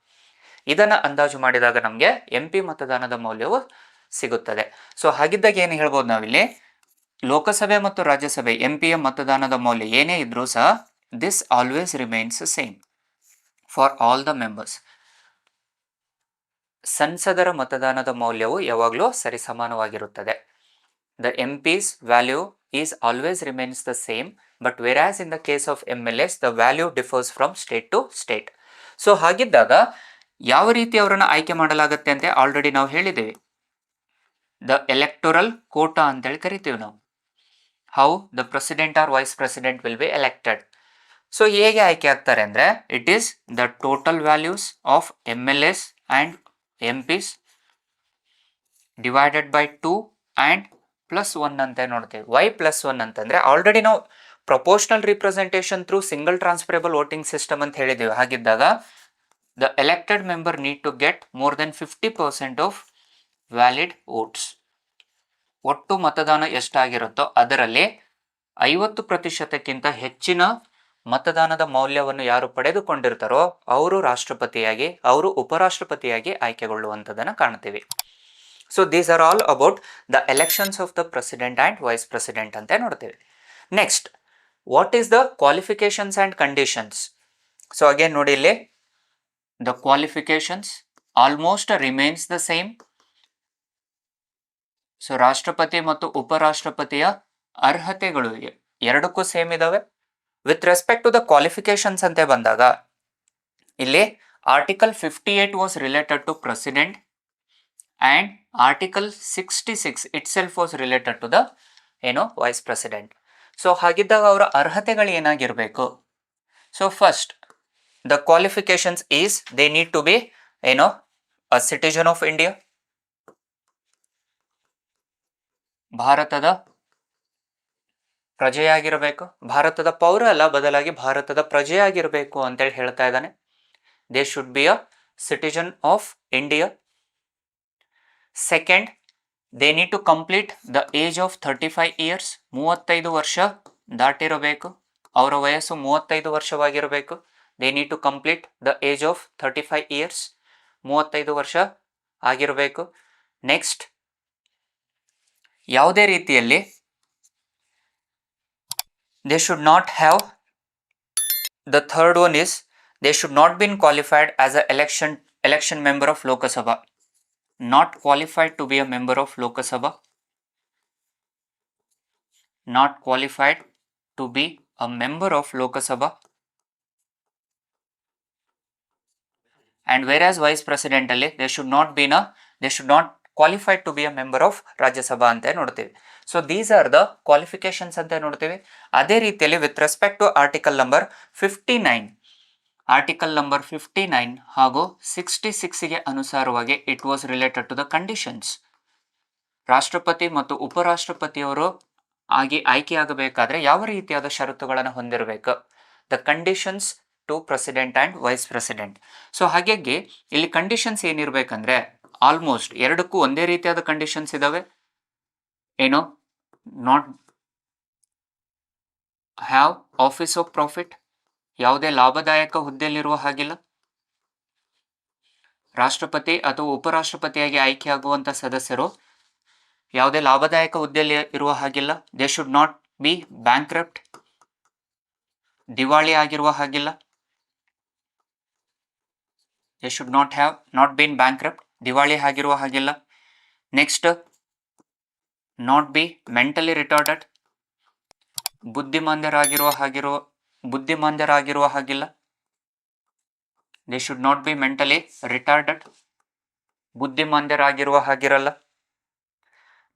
ಇದನ್ನು ಅಂದಾಜು ಮಾಡಿದಾಗ ನಮಗೆ MP ಮತದಾನದ ಮೌಲ್ಯವು ಸಿಗುತ್ತದೆ. ಸೊ ಹಾಗಿದ್ದಾಗ ಏನು ಹೇಳ್ಬೋದು ನಾವಿಲ್ಲಿ, ಲೋಕಸಭೆ ಮತ್ತು ರಾಜ್ಯಸಭೆ MPಯ ಮತದಾನದ ಮೌಲ್ಯ ಏನೇ ಇದ್ರೂ ಸಹ this always remains same for all the members. ಸಂಸದರ ಮತದಾನದ ಮೌಲ್ಯವು ಯಾವಾಗಲೂ ಸರಿಸಮಾನವಾಗಿರುತ್ತದೆ. The MP's value is always remains the same, but whereas in the case of MLAs the value differs from state to state. So ಹಾಗಿದ್ದಾಗ ಯಾವ ರೀತಿ ಅವರನ್ನು ಆಯ್ಕೆ ಮಾಡಲಾಗುತ್ತೆ ಅಂತ ಆಲ್ರೆಡಿ ನಾವು ಹೇಳಿದ್ದೀವಿ. ದ ಎಲೆಕ್ಟೋರಲ್ ಕೋಟಾ ಅಂತೇಳಿ ಕರಿತೀವಿ ನಾವು. How the president or vice president will be elected. So ಹೇಗೆ ಆಯ್ಕೆ ಆಗ್ತಾರೆ ಅಂದರೆ it is the total values of MLAs and MPs divided by 2 and +1 ಅಂತ ನೋಡ್ತೀವಿ. ವೈ +1 ಅಂತಂದರೆ ಆಲ್ರೆಡಿ ನಾವು proportional representation through single transferable voting system ಅಂತ ಹೇಳಿದ್ದೀವಿ. ಹಾಗಿದ್ದಾಗ the elected member need to get more than 50% of valid votes. ಒಟ್ಟು ಮತದಾನ ಎಷ್ಟಾಗಿರುತ್ತೋ ಅದರಲ್ಲಿ 50%ಕ್ಕಿಂತ ಹೆಚ್ಚಿನ ಮತದಾನದ ಮೌಲ್ಯವನ್ನು ಯಾರು ಪಡೆದುಕೊಂಡಿರ್ತಾರೋ ಅವರು ರಾಷ್ಟ್ರಪತಿಯಾಗಿ, ಅವರು ಉಪರಾಷ್ಟ್ರಪತಿಯಾಗಿ ಆಯ್ಕೆಗೊಳ್ಳುವಂಥದ್ದನ್ನು ಕಾಣ್ತೀವಿ. So these are all about the elections of the president and vice president ಅಂತ ನೋಡ್ತೀವಿ. Next, what is the qualifications and conditions? So again ನೋಡಿ ಇಲ್ಲಿ the qualifications almost remains the same. So ರಾಷ್ಟ್ರಪತಿ ಮತ್ತು ಉಪರಾಷ್ಟ್ರಪತಿಯ ಅರ್ಹತೆಗಳು ಎರಡಕ್ಕೂ ಸೇಮ್ ಇದಾವೆ. With respect to the qualifications ಅಂತ ಬಂದಾಗ ಇಲ್ಲಿ article 58 was related to president and article 66 itself was related to the vice president. So ಹಾಗಿದ್ದಾಗ ಅವರ ಅರ್ಹತೆಗಳು ಏನಾಗಿರಬೇಕು? So first the qualifications is they need to be a citizen of India, ಭಾರತದ ಪ್ರಜೆಯಾಗಿರಬೇಕು. ಭಾರತದ ಪೌರ ಅಲ್ಲ, ಬದಲಾಗಿ ಭಾರತದ ಪ್ರಜೆಯಾಗಿರಬೇಕು ಅಂತೇಳಿ ಹೇಳ್ತಾ ಇದ್ದಾನೆ. They should be a citizen of India. Second, they need to complete the age of 35 years. 35 ವರ್ಷ ದಾಟಿರಬೇಕು. ಅವರ ವಯಸ್ಸು 35 ವರ್ಷವಾಗಿರಬೇಕು. They need to complete the age of 35 years. 35 ವರ್ಷ ಆಗಿರಬೇಕು. ನೆಕ್ಸ್ಟ್, ಯಾವುದೇ ರೀತಿಯಲ್ಲಿ they should not have, the third one is they should not been qualified as a election member of Lok Sabha, not qualified to be a member of Lok Sabha, not qualified to be a member of Lok Sabha. And whereas vice president ಅಲ್ಲಿ they should not qualified to be a member of Rajya Sabha ಅಂತ ನೋಡ್ತೀವಿ. So these are the qualifications ಅಂತ ನೋಡ್ತೀವಿ. ಅದೇ ರೀತಿಯಲ್ಲಿ with respect to article number 59 ಹಾಗೂ 66ಗೆ ಅನುಸಾರವಾಗಿ it was related to the conditions. ರಾಷ್ಟ್ರಪತಿ ಮತ್ತು ಉಪರಾಷ್ಟ್ರಪತಿಯವರು ಆಯ್ಕೆಯಾಗಬೇಕಾದ್ರೆ ಯಾವ ರೀತಿಯಾದ ಷರತ್ತುಗಳನ್ನು ಹೊಂದಿರಬೇಕು? The conditions to president and vice president. So ಹಾಗಾಗಿ ಇಲ್ಲಿ ಕಂಡೀಷನ್ಸ್ ಏನಿರಬೇಕಂದ್ರೆ ಆಲ್ಮೋಸ್ಟ್ ಎರಡಕ್ಕೂ ಒಂದೇ ರೀತಿಯಾದ ಕಂಡೀಷನ್ಸ್ ಇದಾವೆ. Not have office of profit, ಯಾವುದೇ ಲಾಭದಾಯಕ ಹುದ್ದೆಯಲ್ಲಿರುವ ಹಾಗಿಲ್ಲ. ರಾಷ್ಟ್ರಪತಿ ಅಥವಾ ಉಪರಾಷ್ಟ್ರಪತಿಯಾಗಿ ಆಯ್ಕೆಯಾಗುವಂಥ ಸದಸ್ಯರು ಯಾವುದೇ ಲಾಭದಾಯಕ ಹುದ್ದೆಯಲ್ಲಿ ಇರುವ ಹಾಗಿಲ್ಲ. They should not be bankrupt, ದಿವಾಳಿ ಆಗಿರುವ ಹಾಗಿಲ್ಲ. They should not been bankrupt, ದಿವಾಳಿ ಆಗಿರುವ ಹಾಗಿಲ್ಲ. Next, not be mentally retarded, ಬುದ್ಧಿಮಾಂದ್ಯರಾಗಿರುವ ಹಾಗಿಲ್ಲ. They should not be mentally retarded, ಬುದ್ಧಿಮಾಂದ್ಯರಾಗಿರುವ ಹಾಗಿರಲ್ಲ.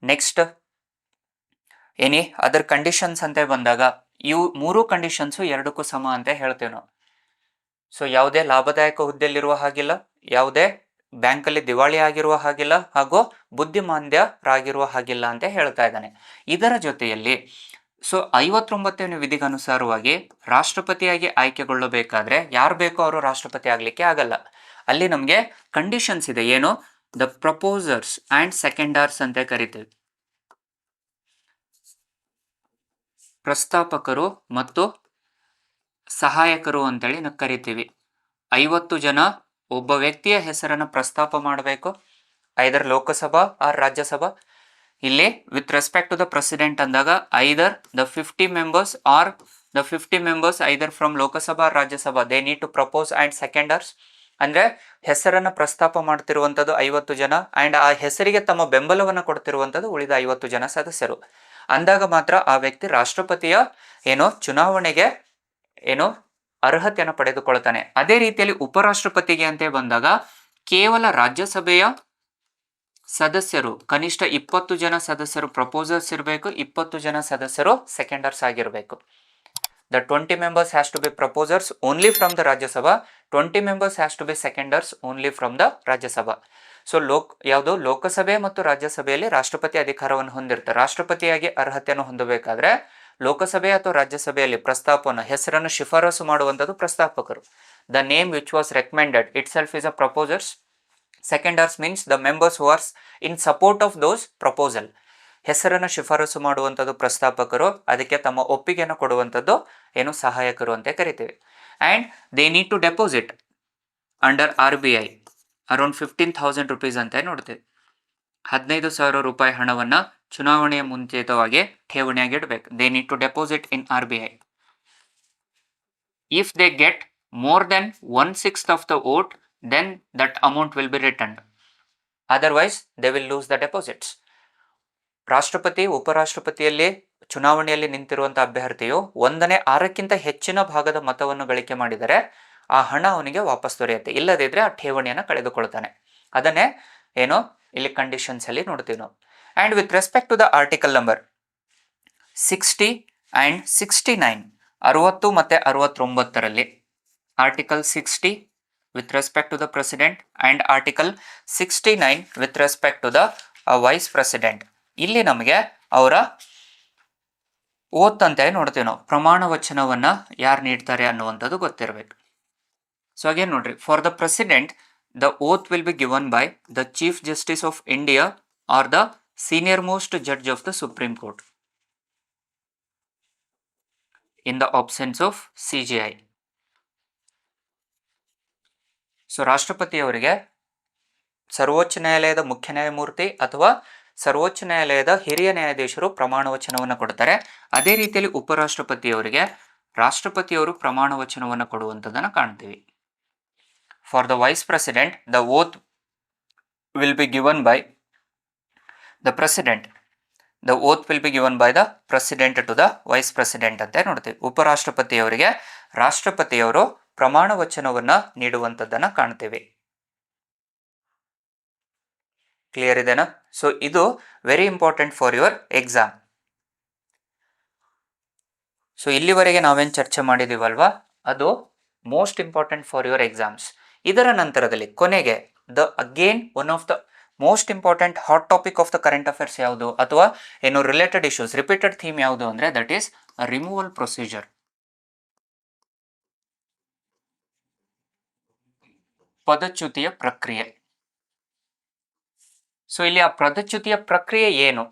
ನೆಕ್ಸ್ಟ್ ಎನಿ ಅದರ್ ಕಂಡೀಷನ್ಸ್ ಅಂತ ಬಂದಾಗ ಇವು 3 ಕಂಡೀಷನ್ಸು ಎರಡಕ್ಕೂ ಸಮ ಅಂತ ಹೇಳ್ತೇವೆ ನಾವು. ಸೊ ಯಾವುದೇ ಲಾಭದಾಯಕ ಹುದ್ದೆಯಲ್ಲಿರುವ ಹಾಗಿಲ್ಲ, ಯಾವುದೇ ಬ್ಯಾಂಕಲ್ಲಿ ದಿವಾಳಿ ಆಗಿರುವ ಹಾಗಿಲ್ಲ, ಹಾಗೂ ಬುದ್ಧಿಮಾಂದ್ಯರಾಗಿರುವ ಹಾಗಿಲ್ಲ ಅಂತ ಹೇಳ್ತಾ ಇದ್ದಾನೆ. ಇದರ ಜೊತೆಯಲ್ಲಿ ಸೊ 59ನೇ ವಿಧಿಗನುಸಾರವಾಗಿ ರಾಷ್ಟ್ರಪತಿಯಾಗಿ ಆಯ್ಕೆಗೊಳ್ಳಬೇಕಾದ್ರೆ ಯಾರು ಬೇಕೋ ಅವರು ರಾಷ್ಟ್ರಪತಿ ಆಗಲಿಕ್ಕೆ ಆಗಲ್ಲ. ಅಲ್ಲಿ ನಮಗೆ ಕಂಡೀಷನ್ಸ್ ಇದೆ. ಏನು? ದ ಪ್ರಪೋಸರ್ಸ್ ಆ್ಯಂಡ್ ಸೆಕೆಂಡರ್ಸ್ ಅಂತ ಕರಿತೀವಿ. ಪ್ರಸ್ತಾಪಕರು ಮತ್ತು ಸಹಾಯಕರು ಅಂತೇಳಿ ನಾವು ಕರಿತೀವಿ. 50 ಜನ ಒಬ್ಬ ವ್ಯಕ್ತಿಯ ಹೆಸರನ್ನು ಪ್ರಸ್ತಾಪ ಮಾಡಬೇಕು, ಐದರ್ ಲೋಕಸಭಾ ಆರ್ ರಾಜ್ಯಸಭಾ. ಇಲ್ಲಿ with respect to the president ಅಂದಾಗ either the 50 members or the 50 members either from Lok Sabha Rajya Sabha they need to propose and seconders. ಅಂದರೆ ಹೆಸರನ್ನು ಪ್ರಸ್ತಾಪ ಮಾಡ್ತಿರುವಂಥದ್ದು 50 ಜನ ಆ್ಯಂಡ್ ಆ ಹೆಸರಿಗೆ ತಮ್ಮ ಬೆಂಬಲವನ್ನು ಕೊಡ್ತಿರುವಂಥದ್ದು ಉಳಿದ 50 ಜನ ಸದಸ್ಯರು. ಅಂದಾಗ ಮಾತ್ರ ಆ ವ್ಯಕ್ತಿ ರಾಷ್ಟ್ರಪತಿಯ ಚುನಾವಣೆಗೆ ಅರ್ಹತೆಯನ್ನು ಪಡೆದುಕೊಳ್ತಾನೆ. ಅದೇ ರೀತಿಯಲ್ಲಿ ಉಪರಾಷ್ಟ್ರಪತಿಗೆ ಅಂತ ಬಂದಾಗ ಕೇವಲ ರಾಜ್ಯಸಭೆಯ ಸದಸ್ಯರು ಕನಿಷ್ಠ 20 ಜನ ಸದಸ್ಯರು ಪ್ರಪೋಸರ್ಸ್ ಇರಬೇಕು, 20 ಜನ ಸದಸ್ಯರು ಸೆಕೆಂಡರ್ಸ್ ಆಗಿರಬೇಕು. The 20 members has to be proposers only from the Rajya Sabha, 20 members has to be seconders only from the Rajya Sabha. So ಯಾವುದು ಲೋಕಸಭೆ ಮತ್ತು ರಾಜ್ಯಸಭೆಯಲ್ಲಿ ರಾಷ್ಟ್ರಪತಿ ಅಧಿಕಾರವನ್ನು ಹೊಂದಿರ್ತಾರೆ. ರಾಷ್ಟ್ರಪತಿಯಾಗಿ ಅರ್ಹತೆಯನ್ನು ಹೊಂದಬೇಕಾದ್ರೆ ಲೋಕಸಭೆ ಅಥವಾ ರಾಜ್ಯಸಭೆಯಲ್ಲಿ ಪ್ರಸ್ತಾಪವನ್ನು ಹೆಸರನ್ನು ಶಿಫಾರಸು ಮಾಡುವಂಥದ್ದು ಪ್ರಸ್ತಾಪಕರು. The name which was recommended itself is a proposers. Seconders means the members who are in support of those proposal. ಹೆಸರನ್ನು ಶಿಫಾರಸು ಮಾಡುವಂಥದ್ದು ಪ್ರಸ್ತಾಪಕರು, ಅದಕ್ಕೆ ತಮ್ಮ ಒಪ್ಪಿಗೆಯನ್ನು ಕೊಡುವಂಥದ್ದು ಸಹಾಯಕರು ಅಂತ ಕರಿತೀವಿ. And they need to deposit under RBI around 15,000 rupees ಅಂತ ನೋಡ್ತೀವಿ. 15,000 ರೂಪಾಯಿ ಹಣವನ್ನು ಚುನಾವಣೆಯ ಮುಂಚಿತವಾಗಿ ಠೇವಣಿಯಾಗಿ ಇಡಬೇಕು. They need to deposit in RBI. If they get more than 1/6 of the vote then that amount will be returned, otherwise they will lose the deposits. ರಾಷ್ಟ್ರಪತಿ ಉಪರಾಷ್ಟ್ರಪತಿಯಲ್ಲಿ ಚುನಾವಣೆಯಲ್ಲಿ ನಿಂತಿರುವಂಥ ಅಭ್ಯರ್ಥಿಯು 1/6ಕ್ಕಿಂತ ಹೆಚ್ಚಿನ ಭಾಗದ ಮತವನ್ನು ಗಳಿಕೆ ಮಾಡಿದರೆ ಆ ಹಣ ಅವನಿಗೆ ವಾಪಸ್ ದೊರೆಯುತ್ತೆ, ಇಲ್ಲದಿದ್ದರೆ ಆ ಠೇವಣಿಯನ್ನು ಕಳೆದುಕೊಳ್ತಾನೆ. ಅದನ್ನೇ ಇಲ್ಲಿ ಕಂಡೀಷನ್ಸ್ ಅಲ್ಲಿ ನೋಡ್ತೀವಿ ನಾವು. And with respect to the article number 60 and 69 60 ಮತ್ತು 69ರಲ್ಲಿ article 60 with respect to the president and article 69 with respect to the vice president. ಇಲ್ಲಿ ನಮಗೆ ಅವರ ಓತ್ ಅಂತ ನೋಡ್ತೀವಿ ನಾವು, ಪ್ರಮಾಣ ವಚನವನ್ನು ಯಾರು ನೀಡ್ತಾರೆ ಅನ್ನುವಂಥದ್ದು ಗೊತ್ತಿರಬೇಕು. ಸೊ ಅಗೇನ್ ನೋಡ್ರಿ, for the president the oath will be given by the chief justice of India or the senior most judge of the supreme court in the absence of CJI. So ರಾಷ್ಟ್ರಪತಿಯವರಿಗೆ ಸರ್ವೋಚ್ಚ ನ್ಯಾಯಾಲಯದ ಮುಖ್ಯ ನ್ಯಾಯಮೂರ್ತಿ ಅಥವಾ ಸರ್ವೋಚ್ಚ ನ್ಯಾಯಾಲಯದ ಹಿರಿಯ ನ್ಯಾಯಾಧೀಶರು ಪ್ರಮಾಣ ವಚನವನ್ನು ಕೊಡ್ತಾರೆ. ಅದೇ ರೀತಿಯಲ್ಲಿ ಉಪರಾಷ್ಟ್ರಪತಿಯವರಿಗೆ ರಾಷ್ಟ್ರಪತಿಯವರು ಪ್ರಮಾಣ ವಚನವನ್ನು ಕೊಡುವಂಥದ್ದನ್ನು ಕಾಣ್ತೀವಿ. For the vice president the oath will be given by the president. The oath will be given by the president to the vice president ಅಂತ ನೋಡ್ತೀವಿ. ಉಪರಾಷ್ಟ್ರಪತಿಯವರಿಗೆ ರಾಷ್ಟ್ರಪತಿಯವರು ಪ್ರಮಾಣ ವಚನವನ್ನು ನೀಡುವಂಥದ್ದನ್ನು ಕಾಣ್ತೀವಿ. ಕ್ಲಿಯರ್ ಇದೆನಾ? ಸೊ ಇದು very important for your exam. So ಇಲ್ಲಿವರೆಗೆ ನಾವೇನು ಚರ್ಚೆ ಮಾಡಿದೀವಲ್ವಾ, ಅದು most important for your exams. ಇದರ ನಂತರದಲ್ಲಿ ಕೊನೆಗೆ again one of the most important hot topic of the current affairs ಯಾವುದು ಅಥವಾ ರಿಲೇಟೆಡ್ ಇಶ್ಯೂಸ್ ರಿಪೀಟೆಡ್ ಥೀಮ್ ಯಾವುದು ಅಂದರೆ ದಟ್ ಈಸ್ ರಿಮೂವಲ್ ಪ್ರೊಸೀಜರ್. ಪದಚ್ಯುತಿಯ ಪ್ರಕ್ರಿಯೆ. ಸೊ ಇಲ್ಲಿ ಆ ಪದಚ್ಯುತಿಯ ಪ್ರಕ್ರಿಯೆ ಏನು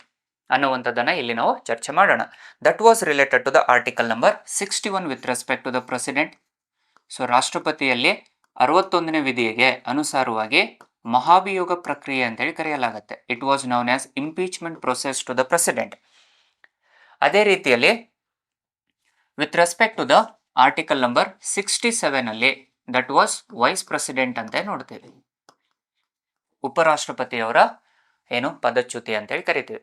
ಅನ್ನುವಂಥದ್ದನ್ನು ಇಲ್ಲಿ ನಾವು ಚರ್ಚೆ ಮಾಡೋಣ. That was related to the article number 61 with respect to the president. So ರಾಷ್ಟ್ರಪತಿಯಲ್ಲಿ 61ನೇ ವಿಧಿಗೆ ಅನುಸಾರವಾಗಿ ಮಹಾಭಿಯೋಗ ಪ್ರಕ್ರಿಯೆ ಅಂತೇಳಿ ಕರೆಯಲಾಗುತ್ತೆ. It was known as impeachment process to the president. ಅದೇ ರೀತಿಯಲ್ಲಿ with respect to the article number 67 ಅಲ್ಲಿ ದಟ್ ವಾಸ್ ವೈಸ್ ಪ್ರೆಸಿಡೆಂಟ್ ಅಂತ ನೋಡ್ತೀವಿ. ಉಪರಾಷ್ಟ್ರಪತಿಯವರ ಪದಚ್ಯುತಿ ಅಂತೇಳಿ ಕರಿತೀವಿ.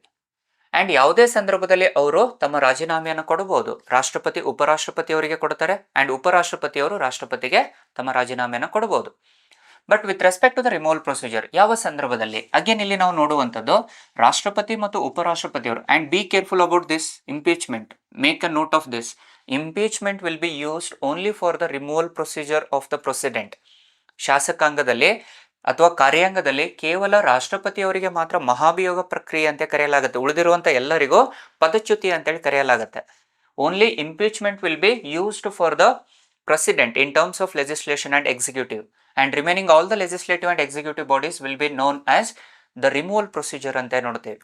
ಆ್ಯಂಡ್ ಯಾವುದೇ ಸಂದರ್ಭದಲ್ಲಿ ಅವರು ತಮ್ಮ ರಾಜೀನಾಮೆಯನ್ನು ಕೊಡಬಹುದು. ರಾಷ್ಟ್ರಪತಿ ಉಪರಾಷ್ಟ್ರಪತಿಯವರಿಗೆ ಕೊಡ್ತಾರೆ ಆ್ಯಂಡ್ ಉಪರಾಷ್ಟ್ರಪತಿಯವರು ರಾಷ್ಟ್ರಪತಿಗೆ ತಮ್ಮ ರಾಜೀನಾಮೆಯನ್ನು ಕೊಡಬಹುದು. But with respect to the removal procedure ಯಾವ ಸಂದರ್ಭದಲ್ಲಿ, ಅಗೇನ್ ಇಲ್ಲಿ ನಾವು ನೋಡುವಂಥದ್ದು ರಾಷ್ಟ್ರಪತಿ ಮತ್ತು ಉಪರಾಷ್ಟ್ರಪತಿಯವರು, and be careful about this impeachment, make a note of this, impeachment will be used only for the removal procedure of the president. ಶಾಸಕಾಂಗದಲ್ಲಿ ಅಥವಾ ಕಾರ್ಯಾಂಗದಲ್ಲಿ ಕೇವಲ ರಾಷ್ಟ್ರಪತಿಯವರಿಗೆ ಮಾತ್ರ ಮಹಾಭಿಯೋಗ ಪ್ರಕ್ರಿಯೆ ಅಂತ ಕರೆಯಲಾಗುತ್ತೆ, ಉಳಿದಿರುವಂಥ ಎಲ್ಲರಿಗೂ ಪದಚ್ಯುತಿ ಅಂತೇಳಿ ಕರೆಯಲಾಗುತ್ತೆ. Only impeachment will be used for the president in terms of legislation and executive, and remaining all the legislative and executive bodies will be known as the removal procedure ಅಂತ ನೋಡ್ತೇವೆ.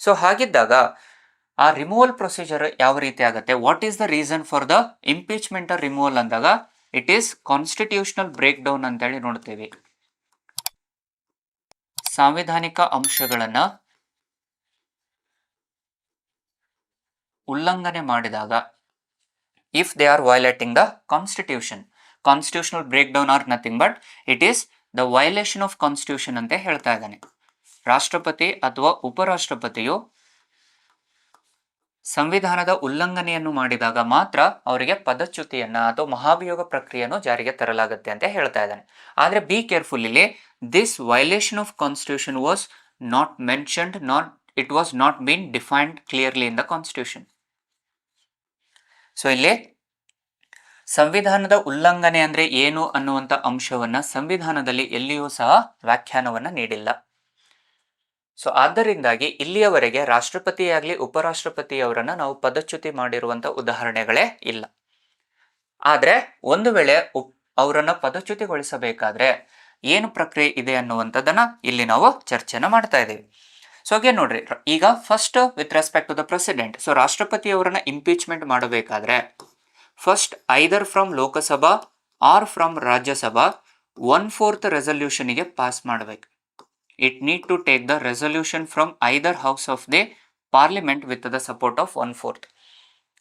ಸೊ ಹಾಗಿದ್ದಾಗ ಆ ರಿಮೂವಲ್ ಪ್ರೊಸೀಜರ್ ಯಾವ ರೀತಿ ಆಗುತ್ತೆ, what is the reason for the impeachment or removal ಅಂದಾಗ it is constitutional breakdown ಅಂತೇಳಿ ನೋಡ್ತೇವೆ. ಸಾಂವಿಧಾನಿಕ ಅಂಶಗಳನ್ನು ಉಲ್ಲಂಘನೆ ಮಾಡಿದಾಗ, if they are violating the constitution, constitutional breakdown are nothing but it is the violation of constitution ಅಂತ ಹೇಳ್ತಾ ಇದ್ದಾನೆ. ರಾಷ್ಟ್ರಪತಿ ಅಥವಾ ಉಪರಾಷ್ಟ್ರಪತಿಯು ಸಂವಿಧಾನದ ಉಲ್ಲಂಘನೆಯನ್ನು ಮಾಡಿದಾಗ ಮಾತ್ರ ಅವರಿಗೆ ಪದಚ್ಯುತಿಯನ್ನ ಅಥವಾ ಮಹಾಭಿಯೋಗ ಪ್ರಕ್ರಿಯೆಯನ್ನು ಜಾರಿಗೆ ತರಲಾಗುತ್ತೆ ಅಂತ ಹೇಳ್ತಾ ಇದ್ದಾನೆ. ಆದರೆ ಬಿ ಕೇರ್ಫುಲ್, ಇಲ್ಲಿ this violation of constitution was not mentioned, it was not been defined clearly in the constitution. So ಇಲ್ಲಿ ಸಂವಿಧಾನದ ಉಲ್ಲಂಘನೆ ಅಂದ್ರೆ ಏನು ಅನ್ನುವಂಥ ಅಂಶವನ್ನ ಸಂವಿಧಾನದಲ್ಲಿ ಎಲ್ಲಿಯೂ ಸಹ ವ್ಯಾಖ್ಯಾನವನ್ನ ನೀಡಿಲ್ಲ. ಸೊ ಆದ್ದರಿಂದಾಗಿ ಇಲ್ಲಿಯವರೆಗೆ ರಾಷ್ಟ್ರಪತಿಯಾಗಲಿ ಉಪರಾಷ್ಟ್ರಪತಿಯವರನ್ನ ನಾವು ಪದಚ್ಯುತಿ ಮಾಡಿರುವಂಥ ಉದಾಹರಣೆಗಳೇ ಇಲ್ಲ. ಆದರೆ ಒಂದು ವೇಳೆ ಅವರನ್ನ ಪದಚ್ಯುತಿಗೊಳಿಸಬೇಕಾದ್ರೆ ಏನು ಪ್ರಕ್ರಿಯೆ ಇದೆ ಅನ್ನುವಂಥದ್ದನ್ನ ಇಲ್ಲಿ ನಾವು ಚರ್ಚೆನ ಮಾಡ್ತಾ ಇದ್ದೀವಿ. ಸೊ ಹಾಗೆ ನೋಡ್ರಿ, ಈಗ first with respect to the president, so ರಾಷ್ಟ್ರಪತಿಯವರನ್ನ ಇಂಪೀಚ್ಮೆಂಟ್ ಮಾಡಬೇಕಾದ್ರೆ first either from Lok Sabha or from Rajya Sabha 1/4 ರೆಸಲ್ಯೂಷನ್ಗೆ ಪಾಸ್ ಮಾಡಬೇಕು. It need to take the resolution from either house of the parliament with the support of 1/4,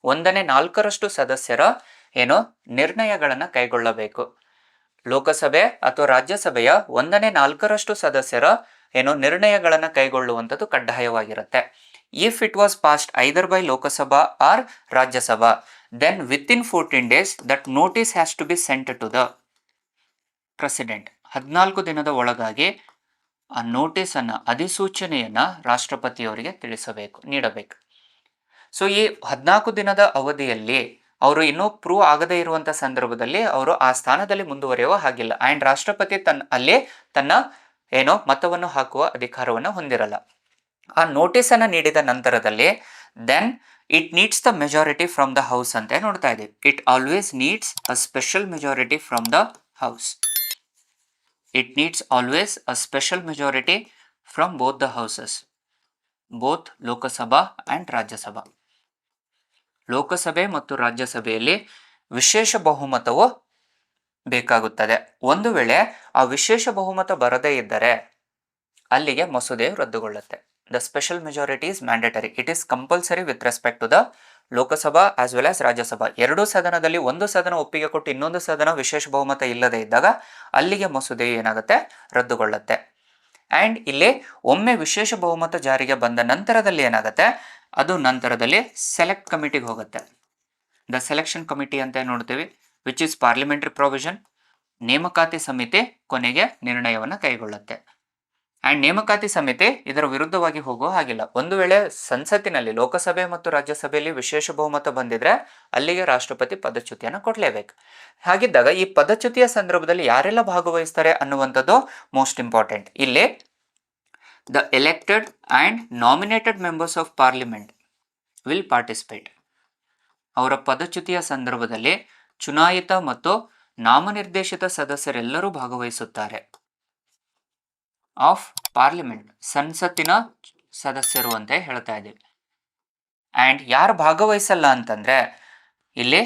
1/4 ಸದಸ್ಯರ ಏನು ನಿರ್ಣಯಗಳನ್ನು ಕೈಗೊಳ್ಳಬೇಕು. ಲೋಕಸಭೆ ಅಥವಾ ರಾಜ್ಯಸಭೆಯ 1/4 ಸದಸ್ಯರ ಏನು ನಿರ್ಣಯಗಳನ್ನು ಕೈಗೊಳ್ಳುವಂಥದ್ದು ಕಡ್ಡಾಯವಾಗಿರುತ್ತೆ. If it was passed either by Lok Sabha or Rajya Sabha, then within 14 days that notice has to be sent to the president. 14 ದಿನದ ಒಳಗಾಗಿ ಆ ನೋಟಿಸನ್ನು, ಅಧಿಸೂಚನೆಯನ್ನು ರಾಷ್ಟ್ರಪತಿಯವರಿಗೆ ನೀಡಬೇಕು. ಸೊ ಈ 14 ದಿನದ ಅವಧಿಯಲ್ಲಿ ಅವರು ಇನ್ನೂ ಪ್ರೂವ್ ಆಗದೇ ಇರುವಂಥ ಸಂದರ್ಭದಲ್ಲಿ ಅವರು ಆ ಸ್ಥಾನದಲ್ಲಿ ಮುಂದುವರಿಯುವ ಹಾಗಿಲ್ಲ. ಆ್ಯಂಡ್ ರಾಷ್ಟ್ರಪತಿ ತನ್ನ ಏನೋ ಮತವನ್ನು ಹಾಕುವ ಅಧಿಕಾರವನ್ನು ಹೊಂದಿರಲ್ಲ. ಆ ನೋಟಿಸನ್ನು ನೀಡಿದ ನಂತರದಲ್ಲಿ then it needs the majority from the house ಅಂತ ನೋಡ್ತಾ ಇದ್ದೀವಿ. It always needs a special majority from the house. It needs always a special majority from both the houses, both Lok Sabha and Rajya Sabha. Lok Sabha ಮತ್ತು ರಾಜ್ಯಸಭೆಯಲ್ಲಿ ವಿಶೇಷ ಬಹುಮತವು ಬೇಕಾಗುತ್ತದೆ. ಒಂದು ವೇಳೆ ಆ ವಿಶೇಷ ಬಹುಮತ ಬರದೇ ಇದ್ದರೆ ಅಲ್ಲಿಗೆ ಮಸೂದೆಯು ರದ್ದುಗೊಳ್ಳುತ್ತೆ. The special majority is mandatory. It is compulsory with respect to the Lok Sabha as well as Rajya Sabha. ಎರಡೂ ಸದನದಲ್ಲಿ ಒಂದು ಸದನ ಒಪ್ಪಿಗೆ ಕೊಟ್ಟು ಇನ್ನೊಂದು ಸದನ ವಿಶೇಷ ಬಹುಮತ ಇಲ್ಲದೆ ಇದ್ದಾಗ ಅಲ್ಲಿಗೆ ಮಸೂದೆಯು ಏನಾಗುತ್ತೆ, ರದ್ದುಗೊಳ್ಳುತ್ತೆ. ಆ್ಯಂಡ್ ಇಲ್ಲಿ ಒಮ್ಮೆ ವಿಶೇಷ ಬಹುಮತ ಜಾರಿಗೆ ಬಂದ ನಂತರದಲ್ಲಿ ಏನಾಗುತ್ತೆ, ಅದು ನಂತರದಲ್ಲಿ ಸೆಲೆಕ್ಟ್ ಕಮಿಟಿಗೆ ಹೋಗುತ್ತೆ. ದ ಸೆಲೆಕ್ಷನ್ ಕಮಿಟಿ ಅಂತ ನೋಡ್ತೀವಿ, ವಿಚ್ ಇಸ್ ಪಾರ್ಲಿಮೆಂಟರಿ ಪ್ರೊವಿಷನ್. ನೇಮಕಾತಿ ಸಮಿತಿ ಕೊನೆಗೆ ನಿರ್ಣಯವನ್ನು ಕೈಗೊಳ್ಳುತ್ತೆ. ಆ್ಯಂಡ್ ನೇಮಕಾತಿ ಸಮಿತಿ ಇದರ ವಿರುದ್ಧವಾಗಿ ಹೋಗೋ ಹಾಗಿಲ್ಲ. ಒಂದು ವೇಳೆ ಸಂಸತ್ತಿನಲ್ಲಿ ಲೋಕಸಭೆ ಮತ್ತು ರಾಜ್ಯಸಭೆಯಲ್ಲಿ ವಿಶೇಷ ಬಹುಮತ ಬಂದಿದ್ರೆ ಅಲ್ಲಿಗೆ ರಾಷ್ಟ್ರಪತಿ ಪದಚ್ಯುತಿಯನ್ನು ಕೊಡಲೇಬೇಕು. ಹಾಗಿದ್ದಾಗ ಈ ಪದಚ್ಯುತಿಯ ಸಂದರ್ಭದಲ್ಲಿ ಯಾರೆಲ್ಲ ಭಾಗವಹಿಸ್ತಾರೆ ಅನ್ನುವಂಥದ್ದು ಮೋಸ್ಟ್ ಇಂಪಾರ್ಟೆಂಟ್. ಇಲ್ಲಿ the elected and nominated members of parliament will participate. ಅವರ ಪದಚ್ಯುತಿಯ ಸಂದರ್ಭದಲ್ಲಿ ಚುನಾಯಿತ ಮತ್ತು ನಾಮನಿರ್ದೇಶಿತ ಸದಸ್ಯರೆಲ್ಲರೂ ಭಾಗವಹಿಸುತ್ತಾರೆ. ಆಫ್ ಪಾರ್ಲಿಮೆಂಟ್, ಸಂಸತ್ತಿನ ಸದಸ್ಯರು ಅಂತ ಹೇಳ್ತಾ ಇದ್ದೀವಿ. ಆ್ಯಂಡ್ ಯಾರು ಭಾಗವಹಿಸಲ್ಲ ಅಂತಂದರೆ ಇಲ್ಲಿ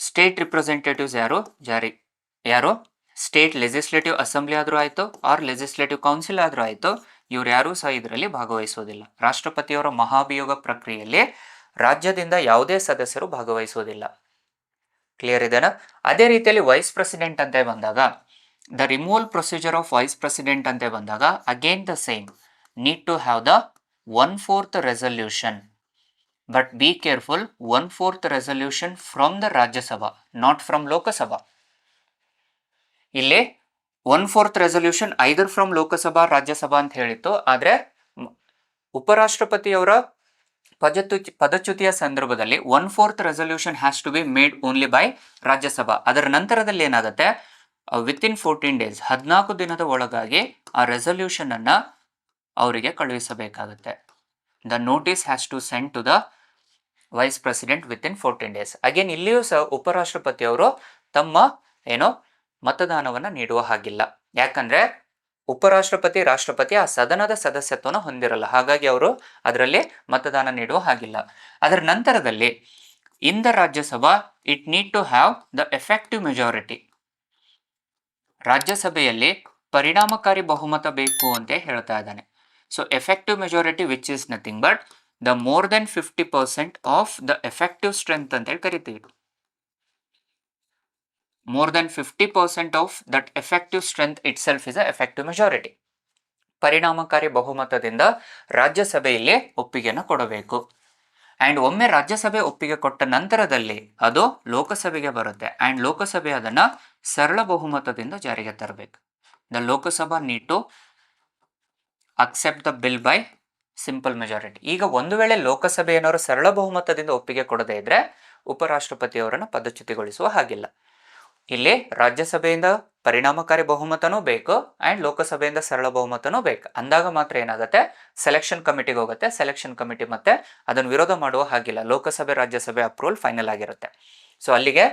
ಸ್ಟೇಟ್ ರಿಪ್ರೆಸೆಂಟೇಟಿವ್ಸ್ ಯಾರು ಸ್ಟೇಟ್ ಲೆಜಿಸ್ಲೇಟಿವ್ ಅಸೆಂಬ್ಲಿ ಆದರೂ ಆಯಿತು ಆರ್ ಲೆಜಿಸ್ಲೇಟಿವ್ ಕೌನ್ಸಿಲ್ ಆದರೂ ಆಯಿತು, ಇವ್ರು ಯಾರೂ ಸಹ ಇದರಲ್ಲಿ ಭಾಗವಹಿಸೋದಿಲ್ಲ. ರಾಷ್ಟ್ರಪತಿಯವರ ಮಹಾಭಿಯೋಗ ಪ್ರಕ್ರಿಯೆಯಲ್ಲಿ ರಾಜ್ಯದಿಂದ ಯಾವುದೇ ಸದಸ್ಯರು ಭಾಗವಹಿಸೋದಿಲ್ಲ. ಕ್ಲಿಯರ್ ಇದೆನಾ? ಅದೇ ರೀತಿಯಲ್ಲಿ ವೈಸ್ ಪ್ರೆಸಿಡೆಂಟ್ ಅಂತ ಬಂದಾಗ, the removal procedure of vice president ಅಂತ ಬಂದಾಗ again the same, need to have the 1/4 resolution, but be careful, 1/4 resolution from the Rajya Sabha, not from Lok Sabha. ಇಲ್ಲಿ 1/4 resolution either from Lok Sabha Rajya Sabha ಅಂತ ಹೇಳಿತ್ತು. ಆದರೆ ಉಪರಾಷ್ಟ್ರಪತಿಯವರ ಪದಚ್ಯುತಿಯ ಸಂದರ್ಭದಲ್ಲಿ 1/4 resolution has to be made only by Rajya Sabha. ಅದರ ನಂತರದಲ್ಲಿ ಏನಾಗುತ್ತೆ, ವಿತಿನ್ 14 ಡೇಸ್, 14 ದಿನದ ಒಳಗಾಗಿ ಆ ರೆಸಲ್ಯೂಷನ್ ಅನ್ನ ಅವರಿಗೆ ಕಳುಹಿಸಬೇಕಾಗುತ್ತೆ. The notice has to send to the vice president within 14 days. Again ಇಲ್ಲಿಯೂ ಸಹ ಉಪರಾಷ್ಟ್ರಪತಿಯವರು ತಮ್ಮ ಮತದಾನವನ್ನು ನೀಡುವ ಹಾಗಿಲ್ಲ. ಯಾಕಂದ್ರೆ ಉಪರಾಷ್ಟ್ರಪತಿ, ರಾಷ್ಟ್ರಪತಿ ಆ ಸದನದ ಸದಸ್ಯತ್ವನ ಹೊಂದಿರಲ್ಲ, ಹಾಗಾಗಿ ಅವರು ಅದರಲ್ಲಿ ಮತದಾನ ನೀಡುವ ಹಾಗಿಲ್ಲ. ಅದರ ನಂತರದಲ್ಲಿ in the Rajya Sabha it need to have the effective majority. ರಾಜ್ಯಸಭೆಯಲ್ಲಿ ಪರಿಣಾಮಕಾರಿ ಬಹುಮತ ಬೇಕು ಅಂತ ಹೇಳ್ತಾ ಇದ್ದಾನೆ. So effective majority which is nothing but the more than 50% of the effective strength ಅಂತ ಹೇಳಿ ಕರಿತೀವಿ. more than 50% of that effective strength itself is a effective majority. ಪರಿಣಾಮಕಾರಿ ಬಹುಮತದಿಂದ ರಾಜ್ಯಸಭೆಯಲ್ಲಿ ಒಪ್ಪಿಗೆಯನ್ನು ಕೊಡಬೇಕು. ಆ್ಯಂಡ್ ಒಮ್ಮೆ ರಾಜ್ಯಸಭೆ ಒಪ್ಪಿಗೆ ಕೊಟ್ಟ ನಂತರದಲ್ಲಿ ಅದು ಲೋಕಸಭೆಗೆ ಬರುತ್ತೆ. ಆ್ಯಂಡ್ ಲೋಕಸಭೆ ಅದನ್ನು ಸರಳ ಬಹುಮತದಿಂದ ಜಾರಿಗೆ ತರಬೇಕು. The Lok Sabha need to accept the bill by simple majority. ಈಗ ಒಂದು ವೇಳೆ ಲೋಕಸಭೆ ಏನಾದ್ರು ಸರಳ ಬಹುಮತದಿಂದ ಒಪ್ಪಿಗೆ ಕೊಡದೇ ಇದ್ರೆ ಉಪರಾಷ್ಟ್ರಪತಿಯವರನ್ನು ಪದಚ್ಯುತಿಗೊಳಿಸುವ ಹಾಗಿಲ್ಲ. ಇಲ್ಲಿ ರಾಜ್ಯಸಭೆಯಿಂದ ಪರಿಣಾಮಕಾರಿ ಬಹುಮತನೂ ಬೇಕು ಆ್ಯಂಡ್ ಲೋಕಸಭೆಯಿಂದ ಸರಳ ಬಹುಮತನೂ ಬೇಕು. ಅಂದಾಗ ಮಾತ್ರ ಏನಾಗುತ್ತೆ, ಸೆಲೆಕ್ಷನ್ ಕಮಿಟಿಗೆ ಹೋಗುತ್ತೆ. ಸೆಲೆಕ್ಷನ್ ಕಮಿಟಿ ಮತ್ತೆ ಅದನ್ನು ವಿರೋಧ ಮಾಡುವ ಹಾಗಿಲ್ಲ. ಲೋಕಸಭೆ ರಾಜ್ಯಸಭೆ ಅಪ್ರೂವಲ್ ಫೈನಲ್ ಆಗಿರುತ್ತೆ. ಸೊ ಅಲ್ಲಿಗೆ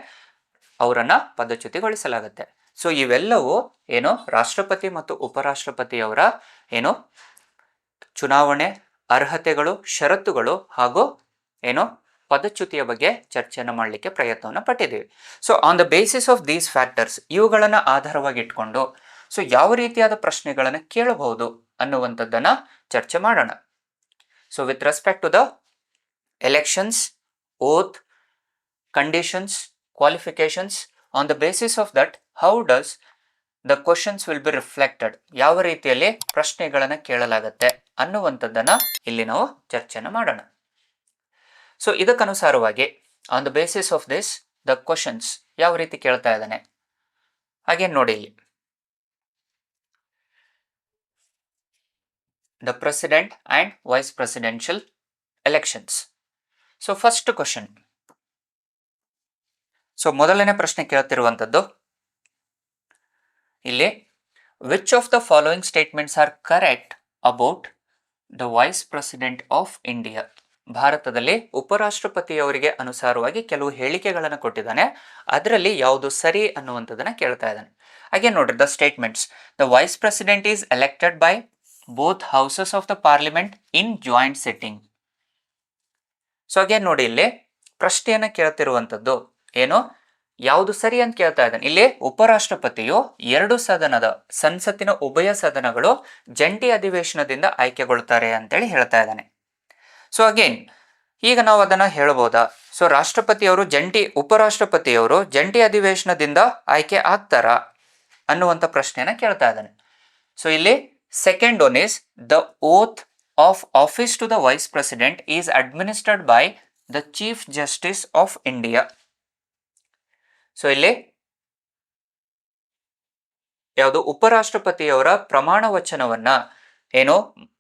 ಅವರನ್ನು ಪದಚ್ಯುತಿಗೊಳಿಸಲಾಗುತ್ತೆ. ಸೊ ಇವೆಲ್ಲವೂ ರಾಷ್ಟ್ರಪತಿ ಮತ್ತು ಉಪರಾಷ್ಟ್ರಪತಿಯವರ ಚುನಾವಣೆ ಅರ್ಹತೆಗಳು, ಷರತ್ತುಗಳು ಹಾಗೂ ಪದಚ್ಯುತಿಯ ಬಗ್ಗೆ ಚರ್ಚೆಯನ್ನು ಮಾಡಲಿಕ್ಕೆ ಪ್ರಯತ್ನವನ್ನು ಪಟ್ಟಿದ್ದೀವಿ. So on the basis of these factors, ಇವುಗಳನ್ನು ಆಧಾರವಾಗಿ ಇಟ್ಕೊಂಡು ಸೊ ಯಾವ ರೀತಿಯಾದ ಪ್ರಶ್ನೆಗಳನ್ನು ಕೇಳಬಹುದು ಅನ್ನುವಂಥದ್ದನ್ನು ಚರ್ಚೆ ಮಾಡೋಣ. So with respect to the elections, oath, conditions, qualifications, on the basis of that how does the questions will be reflected, ಯಾವ ರೀತಿಯಲ್ಲಿ ಪ್ರಶ್ನೆಗಳನ್ನು ಕೇಳಲಾಗುತ್ತೆ ಅನ್ನುವಂಥದ್ದನ್ನು ಇಲ್ಲಿ ನಾವು ಚರ್ಚೆಯನ್ನು ಮಾಡೋಣ. ಸೊ ಇದಕ್ಕನುಸಾರವಾಗಿ on the basis of this the questions ಯಾವ ರೀತಿ ಕೇಳ್ತಾ ಇದ್ದಾನೆ ಹಾಗೆ ನೋಡಿ. ಇಲ್ಲಿ the president and vice presidential elections. So first question, so ಮೊದಲನೇ ಪ್ರಶ್ನೆ ಕೇಳ್ತಿರುವಂಥದ್ದು ಇಲ್ಲಿ, which of the following statements are correct about the vice president of India. ಭಾರತದಲ್ಲಿ ಉಪರಾಷ್ಟ್ರಪತಿಯವರಿಗೆ ಅನುಸಾರವಾಗಿ ಕೆಲವು ಹೇಳಿಕೆಗಳನ್ನು ಕೊಟ್ಟಿದ್ದಾನೆ, ಅದರಲ್ಲಿ ಯಾವುದು ಸರಿ ಅನ್ನುವಂಥದ್ದನ್ನು ಕೇಳ್ತಾ ಇದ್ದಾನೆ. ಹಾಗೆ ನೋಡ್ರಿ, the statements, the vice president is elected by both houses of the parliament in joint sitting. So ಹಾಗೆ ನೋಡಿ, ಇಲ್ಲಿ ಪ್ರಶ್ನೆಯನ್ನು ಕೇಳ್ತಿರುವಂಥದ್ದು ಯಾವುದು ಸರಿ ಅಂತ ಕೇಳ್ತಾ ಇದ್ದಾನೆ. ಇಲ್ಲಿ ಉಪರಾಷ್ಟ್ರಪತಿಯು ಎರಡು ಸದನದ ಸಂಸತ್ತಿನ ಉಭಯ ಸದನಗಳು ಜಂಟಿ ಅಧಿವೇಶನದಿಂದ ಆಯ್ಕೆಗೊಳ್ತಾರೆ ಅಂತೇಳಿ ಹೇಳ್ತಾ ಇದ್ದಾನೆ. ಸೊ ಅಗೇನ್ ಈಗ ನಾವು ಅದನ್ನು ಹೇಳ್ಬೋದಾ? ಸೊ ಉಪರಾಷ್ಟ್ರಪತಿಯವರು ಜಂಟಿ ಅಧಿವೇಶನದಿಂದ ಆಯ್ಕೆ ಆಗ್ತಾರಾ ಅನ್ನುವಂಥ ಪ್ರಶ್ನೆಯನ್ನು ಕೇಳ್ತಾ ಇದ್ದಾನೆ. ಸೊ ಇಲ್ಲಿ second one is the oath of office to the vice president is administered by the chief justice of India. So ಇಲ್ಲಿ ಯಾವುದು ಉಪರಾಷ್ಟ್ರಪತಿಯವರ ಪ್ರಮಾಣ ವಚನವನ್ನ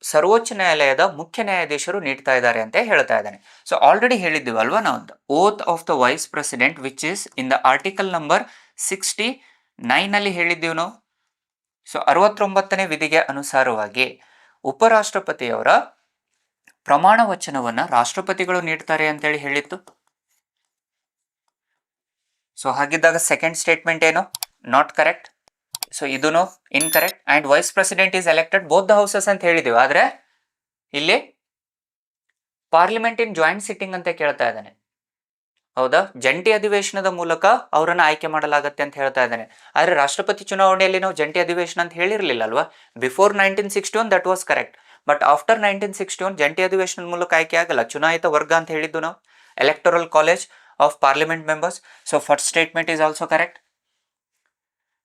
ಸರ್ವೋಚ್ಚ ನ್ಯಾಯಾಲಯದ ಮುಖ್ಯ ನ್ಯಾಯಾಧೀಶರು ನೀಡ್ತಾ ಇದ್ದಾರೆ ಅಂತ ಹೇಳ್ತಾ ಇದ್ದಾನೆ. ಸೊ ಆಲ್ರೆಡಿ ಹೇಳಿದ್ದೀವಲ್ವಾ ನಾವು, ಓತ್ of the vice president which is in the article number 69 ಅಲ್ಲಿ ಹೇಳಿದ್ದೀವಿ ನಾವು. ಸೊ 69ನೇ ವಿಧಿಗೆ ಅನುಸಾರವಾಗಿ ಉಪರಾಷ್ಟ್ರಪತಿಯವರ ಪ್ರಮಾಣ ವಚನವನ್ನ ರಾಷ್ಟ್ರಪತಿಗಳು ನೀಡ್ತಾರೆ ಅಂತೇಳಿ ಹೇಳಿತ್ತು. ಸೊ ಹಾಗಿದ್ದಾಗ second statement not correct. So ಇದೂ incorrect. And vice president is elected both the houses ಅಂತ ಹೇಳಿದ್ದೀವಿ, ಆದರೆ ಇಲ್ಲಿ ಪಾರ್ಲಿಮೆಂಟ್ ಇನ್ ಜಾಯಿಂಟ್ ಸಿಟ್ಟಿಂಗ್ ಅಂತ ಕೇಳ್ತಾ ಇದ್ದಾನೆ. ಹೌದಾ? ಜಂಟಿ ಅಧಿವೇಶನದ ಮೂಲಕ ಅವರನ್ನು ಆಯ್ಕೆ ಮಾಡಲಾಗತ್ತೆ ಅಂತ ಹೇಳ್ತಾ ಇದ್ದಾನೆ. ಆದರೆ ರಾಷ್ಟ್ರಪತಿ ಚುನಾವಣೆಯಲ್ಲಿ ನಾವು ಜಂಟಿ ಅಧಿವೇಶನ ಅಂತ ಹೇಳಿರಲಿಲ್ಲ ಅಲ್ವಾ? Before 1961 that was correct, but after 1961 ಜಂಟಿ ಅಧಿವೇಶನದ ಮೂಲಕ ಆಯ್ಕೆ ಆಗಲ್ಲ. ಚುನಾಯಿತ ವರ್ಗ ಅಂತ ಹೇಳಿದ್ದು ನಾವು, electoral college of parliament members. So first statement is also correct.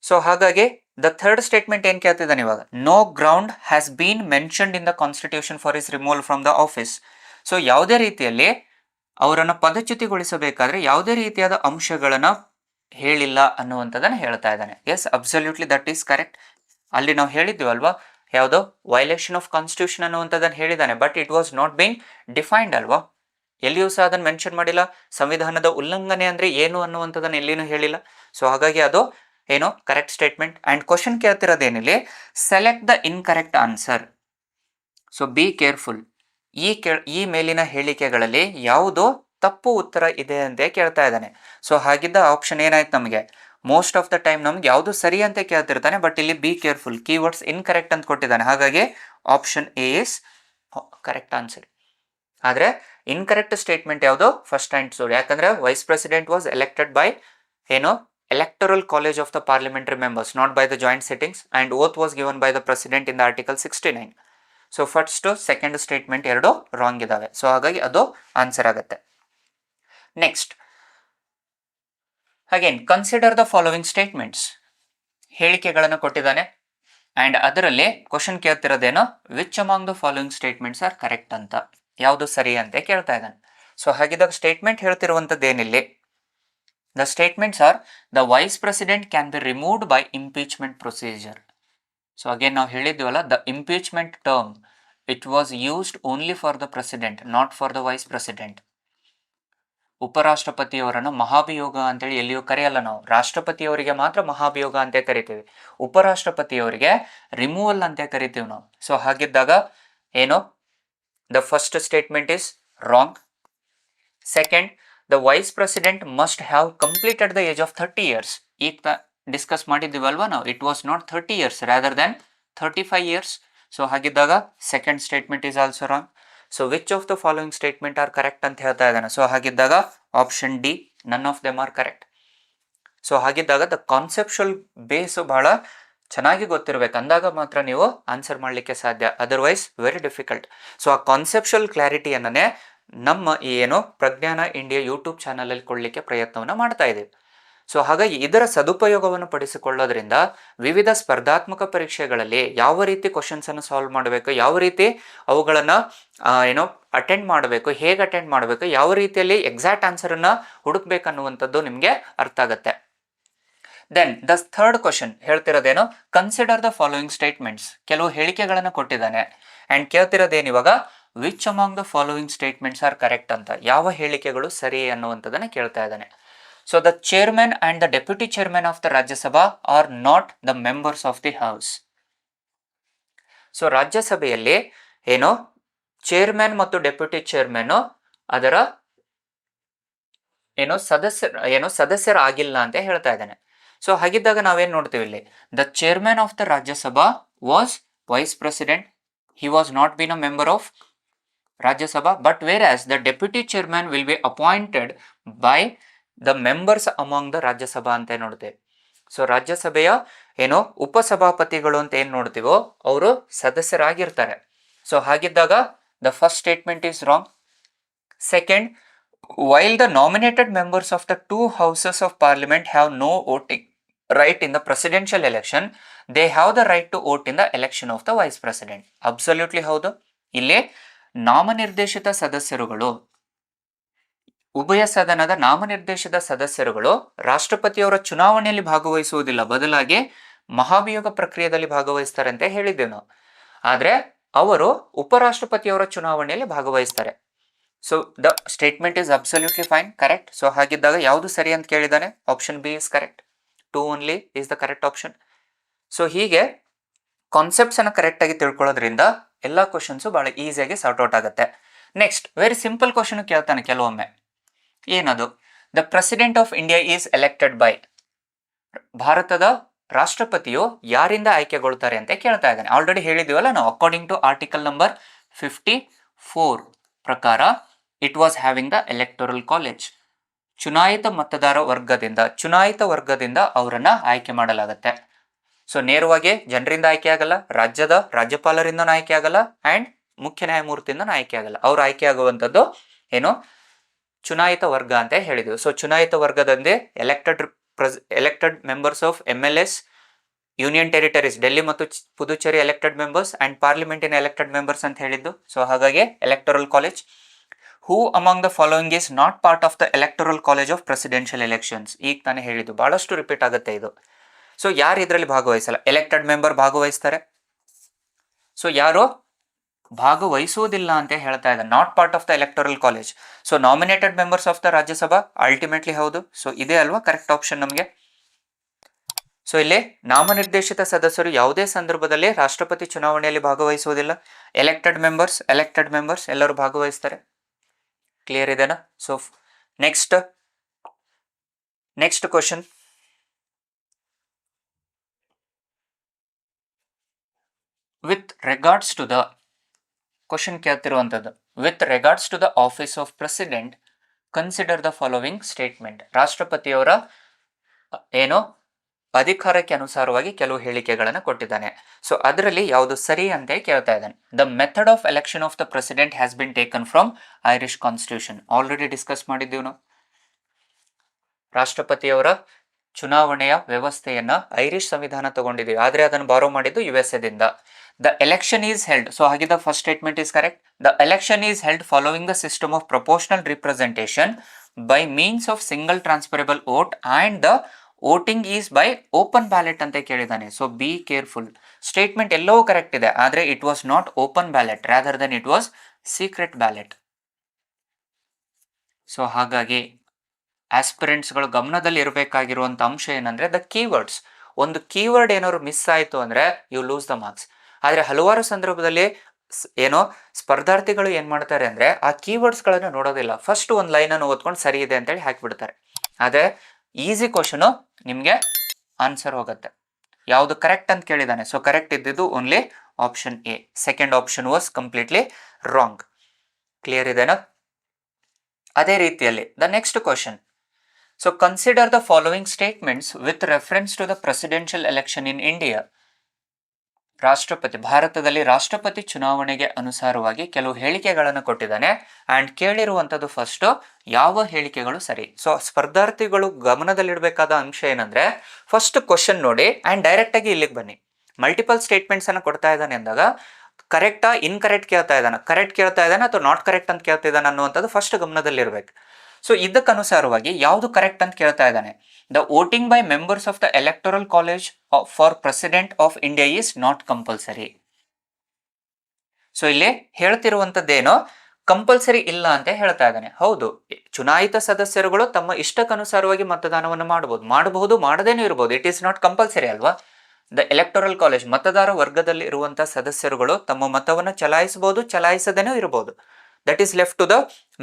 So ಹಾಗಾಗಿ ದ ಥರ್ಡ್ ಸ್ಟೇಟ್ಮೆಂಟ್ ಏನು ಕೇಳ್ತಿದ್ದಾನೆ ಇವಾಗ, no ground has been mentioned in the constitution for his removal from the office. So ಯಾವುದೇ ರೀತಿಯಲ್ಲಿ ಅವರನ್ನು ಪದಚ್ಯುತಿಗೊಳಿಸಬೇಕಾದ್ರೆ ಯಾವುದೇ ರೀತಿಯಾದ ಅಂಶಗಳನ್ನು ಹೇಳಿಲ್ಲ ಅನ್ನುವಂಥದ್ದನ್ನು ಹೇಳ್ತಾ ಇದ್ದಾನೆ. Yes, absolutely that is correct. ಅಲ್ಲಿ ನಾವು ಹೇಳಿದ್ವಿ ಯಾವುದೋ ವೈಲೇಷನ್ ಆಫ್ ಕಾನ್ಸ್ಟಿಟ್ಯೂಷನ್ ಅನ್ನುವಂಥದ್ದನ್ನು ಹೇಳಿದ್ದಾನೆ, but it was not been defined ಅಲ್ವಾ. ಎಲ್ಲಿಯೂ ಸಹ ಅದನ್ನು ಮೆನ್ಷನ್ ಮಾಡಿಲ್ಲ. ಸಂವಿಧಾನದ ಉಲ್ಲಂಘನೆ ಅಂದರೆ ಏನು ಅನ್ನುವಂಥದ್ದನ್ನು ಎಲ್ಲಿನೂ ಹೇಳಿಲ್ಲ. ಸೊ ಹಾಗಾಗಿ ಅದು ಏನು ಕರೆಕ್ಟ್ ಸ್ಟೇಟ್ಮೆಂಟ್. ಆ್ಯಂಡ್ ಕ್ವಶನ್ ಕೇಳ್ತಿರೋದೇನಿಲ್ಲಿ, select the incorrect answer. So be careful. ಈ ಮೇಲಿನ ಹೇಳಿಕೆಗಳಲ್ಲಿ ಯಾವುದು ತಪ್ಪು ಉತ್ತರ ಇದೆ ಅಂತ ಕೇಳ್ತಾ ಇದ್ದಾನೆ. ಸೊ ಹಾಗಿದ್ದ ಆಪ್ಷನ್ ಏನಾಯ್ತು, ನಮಗೆ ಮೋಸ್ಟ್ ಆಫ್ ದ ಟೈಮ್ ನಮ್ಗೆ ಯಾವುದು ಸರಿ ಅಂತ ಕೇಳ್ತಿರ್ತಾನೆ, ಬಟ್ ಇಲ್ಲಿ ಬಿ ಕೇರ್ಫುಲ್, ಕೀವರ್ಡ್ಸ್ ಇನ್ಕರೆಕ್ಟ್ ಅಂತ ಕೊಟ್ಟಿದ್ದಾನೆ. ಹಾಗಾಗಿ option A is correct answer. ಆದರೆ ಇನ್ಕರೆಕ್ಟ್ ಸ್ಟೇಟ್ಮೆಂಟ್ ಯಾವುದು, ಫಸ್ಟ್ ಆ್ಯಂಡ್ ಸೋಲ್. ಯಾಕಂದ್ರೆ wise president was elected by electoral college of the parliamentary members, not by the joint sittings, and oath was given by the president in the article 69. So first second statement ಎರಡು wrong ಇದಾವೆ. So ಹಾಗಾಗಿ ಅದು answer ಆಗುತ್ತೆ. Next, again consider the following statements. ಹೇಳಿಕೆಗಳನ್ನು ಕೊಟ್ಟಿದ್ದಾನೆ and ಅದರಲ್ಲಿ question ಕೇಳ್ತಿರೋದೇನೋ, which among the following statements are correct ಅಂತ, ಯಾವುದು ಸರಿ ಅಂತ ಕೇಳ್ತಾ ಇದ್ದಾನೆ. ಸೊ ಹಾಗಿದ್ದಾಗ ಸ್ಟೇಟ್ಮೆಂಟ್ ಹೇಳ್ತಿರುವಂಥದ್ದೇನಿಲ್ಲಿ, the statements are the vice president can be removed by impeachment procedure. So again ನಾವು ಹೇಳಿದ್ವಲ್ಲ, the impeachment term it was used only for the president, not for the vice president. ಉಪರಾಷ್ಟ್ರಪತಿಯವರನ್ನು ಮಹಾಭಿಯೋಗ ಅಂತೇಳಿ ಎಲ್ಲಿಯೂ ಕರೆಯಲ್ಲ ನಾವು. ರಾಷ್ಟ್ರಪತಿಯವರಿಗೆ ಮಾತ್ರ ಮಹಾಭಿಯೋಗ ಅಂತ ಕರಿತೀವಿ, ಉಪರಾಷ್ಟ್ರಪತಿಯವರಿಗೆ ರಿಮೂವಲ್ ಅಂತ ಕರಿತೀವಿ ನಾವು. ಸೊ ಹಾಗಿದ್ದಾಗ ಏನು, the first statement is wrong. Second, the vice president must have completed the age of 30 years. ಈಗ ಡಿಸ್ಕಸ್ ಮಾಡಿದ್ದೀವಲ್ವಾ ನಾವು, it was not 30 years rather than 35 years. So ಹಾಗಿದ್ದಾಗ second statement is also wrong. So which of the following statement are correct ಅಂತ ಹೇಳ್ತಾ ಇದ್ದಾನೆ. So ಹಾಗಿದ್ದಾಗ option D, none of them are correct. So ಹಾಗಿದ್ದಾಗ the conceptual base ಬಹಳ ಚೆನ್ನಾಗಿ ಗೊತ್ತಿರಬೇಕು, ಅಂದಾಗ ಮಾತ್ರ ನೀವು ಆನ್ಸರ್ ಮಾಡಲಿಕ್ಕೆ ಸಾಧ್ಯ, ಅದರ್ವೈಸ್ ವೆರಿ ಡಿಫಿಕಲ್ಟ್. ಸೊ ಆ ಕಾನ್ಸೆಪ್ಷುವಲ್ ಕ್ಲಾರಿಟಿಯನ್ನೇ ನಮ್ಮ ಏನು ಪ್ರಜ್ಞಾನ ಇಂಡಿಯಾ ಯೂಟ್ಯೂಬ್ ಚಾನಲಲ್ಲಿ ಕೊಡಲಿಕ್ಕೆ ಪ್ರಯತ್ನವನ್ನು ಮಾಡ್ತಾ ಇದ್ದೀವಿ. ಸೊ ಹಾಗಾಗಿ ಇದರ ಸದುಪಯೋಗವನ್ನು ಪಡಿಸಿಕೊಳ್ಳೋದ್ರಿಂದ ವಿವಿಧ ಸ್ಪರ್ಧಾತ್ಮಕ ಪರೀಕ್ಷೆಗಳಲ್ಲಿ ಯಾವ ರೀತಿ ಕ್ವಶನ್ಸನ್ನು ಸಾಲ್ವ್ ಮಾಡಬೇಕು, ಯಾವ ರೀತಿ ಅವುಗಳನ್ನು ಅಟೆಂಡ್ ಮಾಡಬೇಕು, ಹೇಗೆ ಅಟೆಂಡ್ ಮಾಡಬೇಕು, ಯಾವ ರೀತಿಯಲ್ಲಿ ಎಕ್ಸಾಕ್ಟ್ ಆನ್ಸರನ್ನು ಹುಡುಕ್ಬೇಕನ್ನುವಂಥದ್ದು ನಿಮಗೆ ಅರ್ಥ ಆಗುತ್ತೆ. ದೆನ್ ದ ಥರ್ಡ್ ಕ್ವಶನ್ ಹೇಳ್ತಿರೋದೇನು, ಕನ್ಸಿಡರ್ ದ ಫಾಲೋಯಿಂಗ್ ಸ್ಟೇಟ್ಮೆಂಟ್ಸ್. ಕೆಲವು ಹೇಳಿಕೆಗಳನ್ನು ಕೊಟ್ಟಿದ್ದಾನೆ ಆ್ಯಂಡ್ ಕೇಳ್ತಿರೋದೇನು ಇವಾಗ, which among the following statements are correct ಅಂತ, ಯಾವ ಹೇಳಿಕೆಗಳು ಸರಿ ಅನ್ನುವಂಥದ್ದನ್ನು ಕೇಳ್ತಾ ಇದ್ದಾನೆ. So the chairman and the deputy chairman of the Rajya Sabha are not the members of the house. So ರಾಜ್ಯಸಭೆಯಲ್ಲಿ ಚೇರ್ಮನ್ ಮತ್ತು ಡೆಪ್ಯೂಟಿ ಚೇರ್ಮನ್ ಅದರ ಸದಸ್ಯರಾಗಿಲ್ಲ ಅಂತ ಹೇಳ್ತಾ ಇದ್ದಾನೆ. ಸೊ ಹಾಗಿದ್ದಾಗ ನಾವೇನು ನೋಡ್ತೀವಿ ಇಲ್ಲಿ, the chairman of the Rajya Sabha was vice president, he was not been a member of Rajya Sabha, but where the deputy chairman will be appointed by the members among the Rajya Sabha ಅಂತ ನೋಡ್ತೇವೆ. ಸೊ ರಾಜ್ಯಸಭೆಯ ಉಪಸಭಾಪತಿಗಳು ಅಂತ ಏನು ನೋಡ್ತೀವೋ ಅವರು ಸದಸ್ಯರಾಗಿರ್ತಾರೆ. ಸೊ ಹಾಗಿದ್ದಾಗ the first statement is wrong. Second, while the nominated members of the 2 houses of parliament have no voting right in the presidential election, they have the right to vote in the election of the vice president. Absolutely ಹೌದು. ಇಲ್ಲಿ ನಾಮನಿರ್ದೇಶಿತ ಸದಸ್ಯರುಗಳು, ಉಭಯ ಸದನದ ನಾಮನಿರ್ದೇಶಿತ ಸದಸ್ಯರುಗಳು ರಾಷ್ಟ್ರಪತಿಯವರ ಚುನಾವಣೆಯಲ್ಲಿ ಭಾಗವಹಿಸುವುದಿಲ್ಲ, ಬದಲಾಗಿ ಮಹಾಭಿಯೋಗ ಪ್ರಕ್ರಿಯೆಯಲ್ಲಿ ಭಾಗವಹಿಸ್ತಾರೆ ಅಂತ ಹೇಳಿದ್ದೇವೆ ನಾವು. ಆದರೆ ಅವರು ಉಪರಾಷ್ಟ್ರಪತಿಯವರ ಚುನಾವಣೆಯಲ್ಲಿ ಭಾಗವಹಿಸ್ತಾರೆ. So the statement is absolutely fine, correct. So ಹಾಗಿದ್ದಾಗ ಯಾವುದು ಸರಿ ಅಂತ ಕೇಳಿದ್ದಾನೆ, option B is correct. 2 only is the correct option. So ಹೀಗೆ ಕಾನ್ಸೆಪ್ಟ್ಸ್ ಅನ್ನು ಕರೆಕ್ಟಾಗಿ ತಿಳ್ಕೊಳ್ಳೋದ್ರಿಂದ ಎಲ್ಲ ಕ್ವಶನ್ಸು ಬಹಳ ಈಸಿಯಾಗಿ ಸಾರ್ಟ್ ಔಟ್ ಆಗುತ್ತೆ. ನೆಕ್ಸ್ಟ್, ವೆರಿ ಸಿಂಪಲ್ ಕ್ವಶನ್ ಕೇಳ್ತಾನೆ ಕೆಲವೊಮ್ಮೆ, ಏನದು, the president of India is elected by, ಭಾರತದ ರಾಷ್ಟ್ರಪತಿಯು ಯಾರಿಂದ ಆಯ್ಕೆಗೊಳ್ತಾರೆ ಅಂತ ಕೇಳ್ತಾ ಇದ್ದಾನೆ. ಆಲ್ರೆಡಿ ಹೇಳಿದೀವಲ್ಲ ನಾವು, ಅಕಾರ್ಡಿಂಗ್ ಟು ಆರ್ಟಿಕಲ್ ನಂಬರ್ 54 ಪ್ರಕಾರ it was having the electoral college. ಚುನಾಯಿತ ವರ್ಗದಿಂದ ಅವರನ್ನ ಆಯ್ಕೆ ಮಾಡಲಾಗುತ್ತೆ. ಸೊ ನೇರವಾಗಿ ಜನರಿಂದ ಆಯ್ಕೆ ಆಗಲ್ಲ, ರಾಜ್ಯಪಾಲರಿಂದ ಆಯ್ಕೆ ಆಗಲ್ಲ, ಆ್ಯಂಡ್ ಮುಖ್ಯ ನ್ಯಾಯಮೂರ್ತಿಯಿಂದ ಆಯ್ಕೆ ಆಗಲ್ಲ. ಅವ್ರು ಆಯ್ಕೆ ಆಗುವಂಥದ್ದು ಚುನಾಯಿತ ವರ್ಗ ಅಂತ ಹೇಳಿದ್ವಿ. ಸೊ ಚುನಾಯಿತ ವರ್ಗದಂದೇ elected members of MLS union territories Delhi ಮತ್ತು ಪುದುಚೇರಿ ಎಲೆಕ್ಟೆಡ್ ಮೆಂಬರ್ಸ್ ಅಂಡ್ ಪಾರ್ಲಿಮೆಂಟಿನ ಎಲೆಕ್ಟೆಡ್ ಮೆಂಬರ್ಸ್ ಅಂತ ಹೇಳಿದ್ದು. ಸೊ ಹಾಗಾಗಿ electoral college. Who among the following is not part of the electoral college of presidential elections. ಈಗ ತಾನೇ ಹೇಳಿದ್ದು, ಬಹಳಷ್ಟು ರಿಪೀಟ್ ಆಗುತ್ತೆ ಇದು. ಸೊ ಯಾರು ಇದರಲ್ಲಿ ಭಾಗವಹಿಸಲ್ಲ? ಎಲೆಕ್ಟೆಡ್ ಮೆಂಬರ್ ಭಾಗವಹಿಸ್ತಾರೆ. ಸೊ ಯಾರು ಭಾಗವಹಿಸುವುದಿಲ್ಲ ಅಂತ ಹೇಳ್ತಾ ಇದ್ದಾರೆ, not part of the electoral college. So nominated members of the Rajya Sabha ultimately ಹೌದು. ಸೊ ಇದೇ ಅಲ್ವಾ ಕರೆಕ್ಟ್ ಆಪ್ಷನ್ ನಮಗೆ. ಸೊ ಇಲ್ಲಿ ನಾಮನಿರ್ದೇಶಿತ ಸದಸ್ಯರು ಯಾವುದೇ ಸಂದರ್ಭದಲ್ಲಿ ರಾಷ್ಟ್ರಪತಿ ಚುನಾವಣೆಯಲ್ಲಿ ಭಾಗವಹಿಸುವುದಿಲ್ಲ. ಎಲೆಕ್ಟೆಡ್ ಮೆಂಬರ್ಸ್ ಎಲ್ಲರೂ ಭಾಗವಹಿಸ್ತಾರೆ. ಕ್ಲಿಯರ್ ಇದೆನಾ? So next question. With regards to the question ಕೇಳ್ತಿರುವಂಥದ್ದು, with regards to the office of president consider the following statement. ರಾಷ್ಟ್ರಪತಿಯವರ ಏನೋ ಅಧಿಕಾರಕ್ಕೆ ಅನುಸಾರವಾಗಿ ಕೆಲವು ಹೇಳಿಕೆಗಳನ್ನು ಕೊಟ್ಟಿದ್ದಾನೆ. ಸೊ ಅದರಲ್ಲಿ ಯಾವುದು ಸರಿ ಅಂತ ಕೇಳ್ತಾ ಇದ್ದಾನೆ. The method of election of the president has been taken from Irish constitution. Already discuss ಮಾಡಿದ್ದೀವಿ ನಾವು. ರಾಷ್ಟ್ರಪತಿಯವರ ಚುನಾವಣೆಯ ವ್ಯವಸ್ಥೆಯನ್ನ ಐರಿಷ್ ಸಂವಿಧಾನ ತಗೊಂಡಿದ್ದೀವಿ, ಆದರೆ ಅದನ್ನು ಬಾರೋ ಮಾಡಿದ್ದು USA ದಿಂದ. The election is held. So ಹಾಗಿದ್ದ first statement is correct. The election is held following the system of proportional representation by means of single transferable vote and the voting is by open ballot ಅಂತ ಕೇಳಿದ್ದಾನೆ. So be careful. Statement ಎಲ್ಲವೂ correct ಇದೆ, ಆದರೆ it was not open ballot, rather then it was secret ballot. So ಹಾಗಾಗಿ ಆಸ್ಪಿರೆಂಟ್ಸ್ಗಳು ಗಮನದಲ್ಲಿ ಇರಬೇಕಾಗಿರುವಂಥ ಅಂಶ ಏನಂದ್ರೆ ದ ಕೀವರ್ಡ್ಸ್. ಒಂದು ಕೀವರ್ಡ್ ಏನಾದ್ರು ಮಿಸ್ ಆಯಿತು ಅಂದ್ರೆ ಯು ಲೂಸ್ ದ ಮಾರ್ಕ್ಸ್. ಆದರೆ ಹಲವಾರು ಸಂದರ್ಭದಲ್ಲಿ ಏನೋ ಸ್ಪರ್ಧಾರ್ಥಿಗಳು ಏನು ಮಾಡ್ತಾರೆ ಅಂದರೆ ಆ ಕೀವರ್ಡ್ಸ್ಗಳನ್ನು ನೋಡೋದಿಲ್ಲ, ಫಸ್ಟ್ ಒಂದು ಲೈನನ್ನು ಓದ್ಕೊಂಡು ಸರಿ ಇದೆ ಅಂತೇಳಿ ಹಾಕಿಬಿಡ್ತಾರೆ. ಆದರೆ ಈಸಿ ಕ್ವಶನು ನಿಮಗೆ ಆನ್ಸರ್ ಹೋಗುತ್ತೆ. ಯಾವುದು ಕರೆಕ್ಟ್ ಅಂತ ಕೇಳಿದ್ದಾನೆ. ಸೊ ಕರೆಕ್ಟ್ ಇದ್ದಿದ್ದು only option A. Second option was completely wrong. Clear ಇದೆನಾ? ಅದೇ ರೀತಿಯಲ್ಲಿ the next question. So consider the following statements with reference to the presidential election in India. ಭಾರತದಲ್ಲಿ ರಾಷ್ಟ್ರಪತಿ ಚುನಾವಣೆಗೆ ಅನುಸಾರವಾಗಿ ಕೆಲವು ಹೇಳಿಕೆಗಳನ್ನು ಕೊಟ್ಟಿದ್ದಾನೆ. ಆ್ಯಂಡ್ ಕೇಳಿರುವಂಥದ್ದು ಫಸ್ಟ್ ಯಾವ ಹೇಳಿಕೆಗಳು ಸರಿ. ಸೊ ಸ್ಪರ್ಧಾರ್ಥಿಗಳು ಗಮನದಲ್ಲಿಡಬೇಕಾದ ಅಂಶ ಏನಂದ್ರೆ ಫಸ್ಟ್ ಕ್ವಶನ್ ನೋಡಿ ಆ್ಯಂಡ್ ಡೈರೆಕ್ಟಾಗಿ ಇಲ್ಲಿಗೆ ಬನ್ನಿ. ಮಲ್ಟಿಪಲ್ ಸ್ಟೇಟ್ಮೆಂಟ್ಸ್ ಅನ್ನು ಕೊಡ್ತಾ ಇದ್ದಾನೆ ಅಂದಾಗ ಕರೆಕ್ಟಾ ಇನ್ಕರೆಕ್ಟ್ ಕೇಳ್ತಾ ಇದ್ದಾನೆ, ಕರೆಕ್ಟ್ ಕೇಳ್ತಾ ಇದ್ದಾನೆ ಅಥವಾ ನಾಟ್ ಕರೆಕ್ಟ್ ಅಂತ ಕೇಳ್ತಾ ಇದ್ದಾನೆ ಅನ್ನುವಂಥದ್ದು ಫಸ್ಟ್ ಗಮನದಲ್ಲಿರ್ಬೇಕು. ಸೊ ಇದಕ್ಕನುಸಾರವಾಗಿ ಯಾವುದು ಕರೆಕ್ಟ್ ಅಂತ ಕೇಳ್ತಾ ಇದ್ದಾನೆ. The voting by members of the electoral college for president of India is not compulsory. So ಇಲ್ಲಿ ಹೇಳ್ತಿರುವಂಥದ್ದೇನೋ ಕಂಪಲ್ಸರಿ ಇಲ್ಲ ಅಂತ ಹೇಳ್ತಾ ಇದ್ದಾನೆ. ಹೌದು, ಚುನಾಯಿತ ಸದಸ್ಯರುಗಳು ತಮ್ಮ ಇಷ್ಟಕ್ಕನುಸಾರವಾಗಿ ಮತದಾನವನ್ನು ಮಾಡಬಹುದು, ಮಾಡದೇನೂ ಇರಬಹುದು. ಇಟ್ ಈಸ್ ನಾಟ್ ಕಂಪಲ್ಸರಿ ಅಲ್ವಾ. ದ ಎಲೆಕ್ಟೋರಲ್ ಕಾಲೇಜ್ ಮತದಾರ ವರ್ಗದಲ್ಲಿ ಇರುವಂತಹ ಸದಸ್ಯರುಗಳು ತಮ್ಮ ಮತವನ್ನು ಚಲಾಯಿಸಬಹುದು, ಚಲಾಯಿಸದೇನೂ ಇರಬಹುದು. That is left to the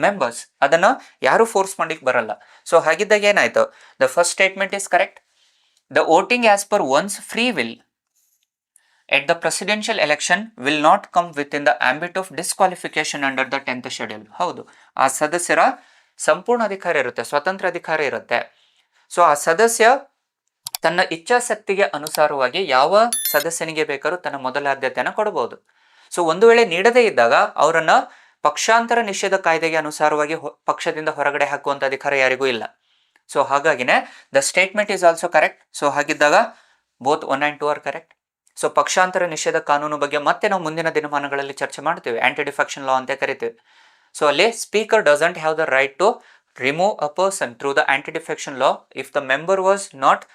members. ಅದನ್ನು ಯಾರು ಫೋರ್ಸ್ ಮಾಡಿಕ್ ಬರಲ್ಲ. ಸೊ ಹಾಗಿದ್ದಾಗ ಏನಾಯ್ತು, the first statement is correct. The voting as per one's free will at the presidential election will not come within the ambit of disqualification under the 10th schedule. ಹೌದು, ಆ ಸದಸ್ಯರ ಸಂಪೂರ್ಣ ಅಧಿಕಾರ ಇರುತ್ತೆ, ಸ್ವತಂತ್ರ ಅಧಿಕಾರ ಇರುತ್ತೆ. ಸೊ ಆ ಸದಸ್ಯ ತನ್ನ ಇಚ್ಛಾಶಕ್ತಿಗೆ ಅನುಸಾರವಾಗಿ ಯಾವ ಸದಸ್ಯನಿಗೆ ಬೇಕಾದ್ರೂ ತನ್ನ ಮೊದಲ ಆದ್ಯತೆಯನ್ನು ಕೊಡಬಹುದು. ಸೊ ಒಂದು ವೇಳೆ ನೀಡದೇ ಇದ್ದಾಗ ಅವರನ್ನ ಪಕ್ಷಾಂತರ ನಿಷೇಧ ಕಾಯ್ದೆಗೆ ಅನುಸಾರವಾಗಿ ಪಕ್ಷದಿಂದ ಹೊರಗಡೆ ಹಾಕುವಂತ ಅಧಿಕಾರ ಯಾರಿಗೂ ಇಲ್ಲ. ಸೊ ಹಾಗಾಗಿನೇ the statement is also correct. So ಹಾಗಿದ್ದಾಗ both 1 and 2 are correct. So ಪಕ್ಷಾಂತರ ನಿಷೇಧ ಕಾನೂನು ಬಗ್ಗೆ ಮತ್ತೆ ನಾವು ಮುಂದಿನ ದಿನಮಾನಗಳಲ್ಲಿ ಚರ್ಚೆ ಮಾಡ್ತೀವಿ, ಆಂಟಿ ಡಿಫೆಕ್ಷನ್ ಲಾ ಅಂತ ಕರಿತೀವಿ. ಸೊ ಅಲ್ಲಿ speaker doesn't have the right to remove a person through the anti defection law if the member was not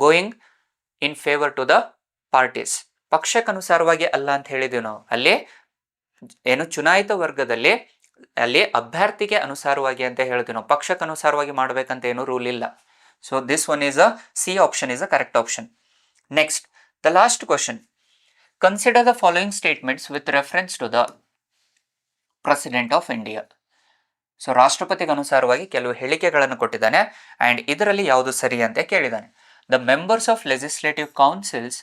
going in favour to the parties. ಪಕ್ಷಕ್ಕನುಸಾರವಾಗಿ ಅಲ್ಲ ಅಂತ ಹೇಳಿದೀವಿ ನಾವು. ಅಲ್ಲಿ ಚುನಾಯಿತ ವರ್ಗದಲ್ಲಿ ಅಲ್ಲಿ ಅಭ್ಯರ್ಥಿಗೆ ಅನುಸಾರವಾಗಿ ಅಂತ ಹೇಳ್ತೀವಿ ನಾವು, ಪಕ್ಷಕ್ಕನುಸಾರವಾಗಿ ಮಾಡಬೇಕಂತ ಏನು ರೂಲ್ ಇಲ್ಲ. So this one is a C option is a correct option. Next the last question. Consider the following statements with reference to the president of India. So ರಾಷ್ಟ್ರಪತಿಗೆ ಅನುಸಾರವಾಗಿ ಕೆಲವು ಹೇಳಿಕೆಗಳನ್ನು ಕೊಟ್ಟಿದ್ದಾನೆ ಆ್ಯಂಡ್ ಇದರಲ್ಲಿ ಯಾವುದು ಸರಿ ಅಂತ ಕೇಳಿದ್ದಾನೆ. The members of legislative councils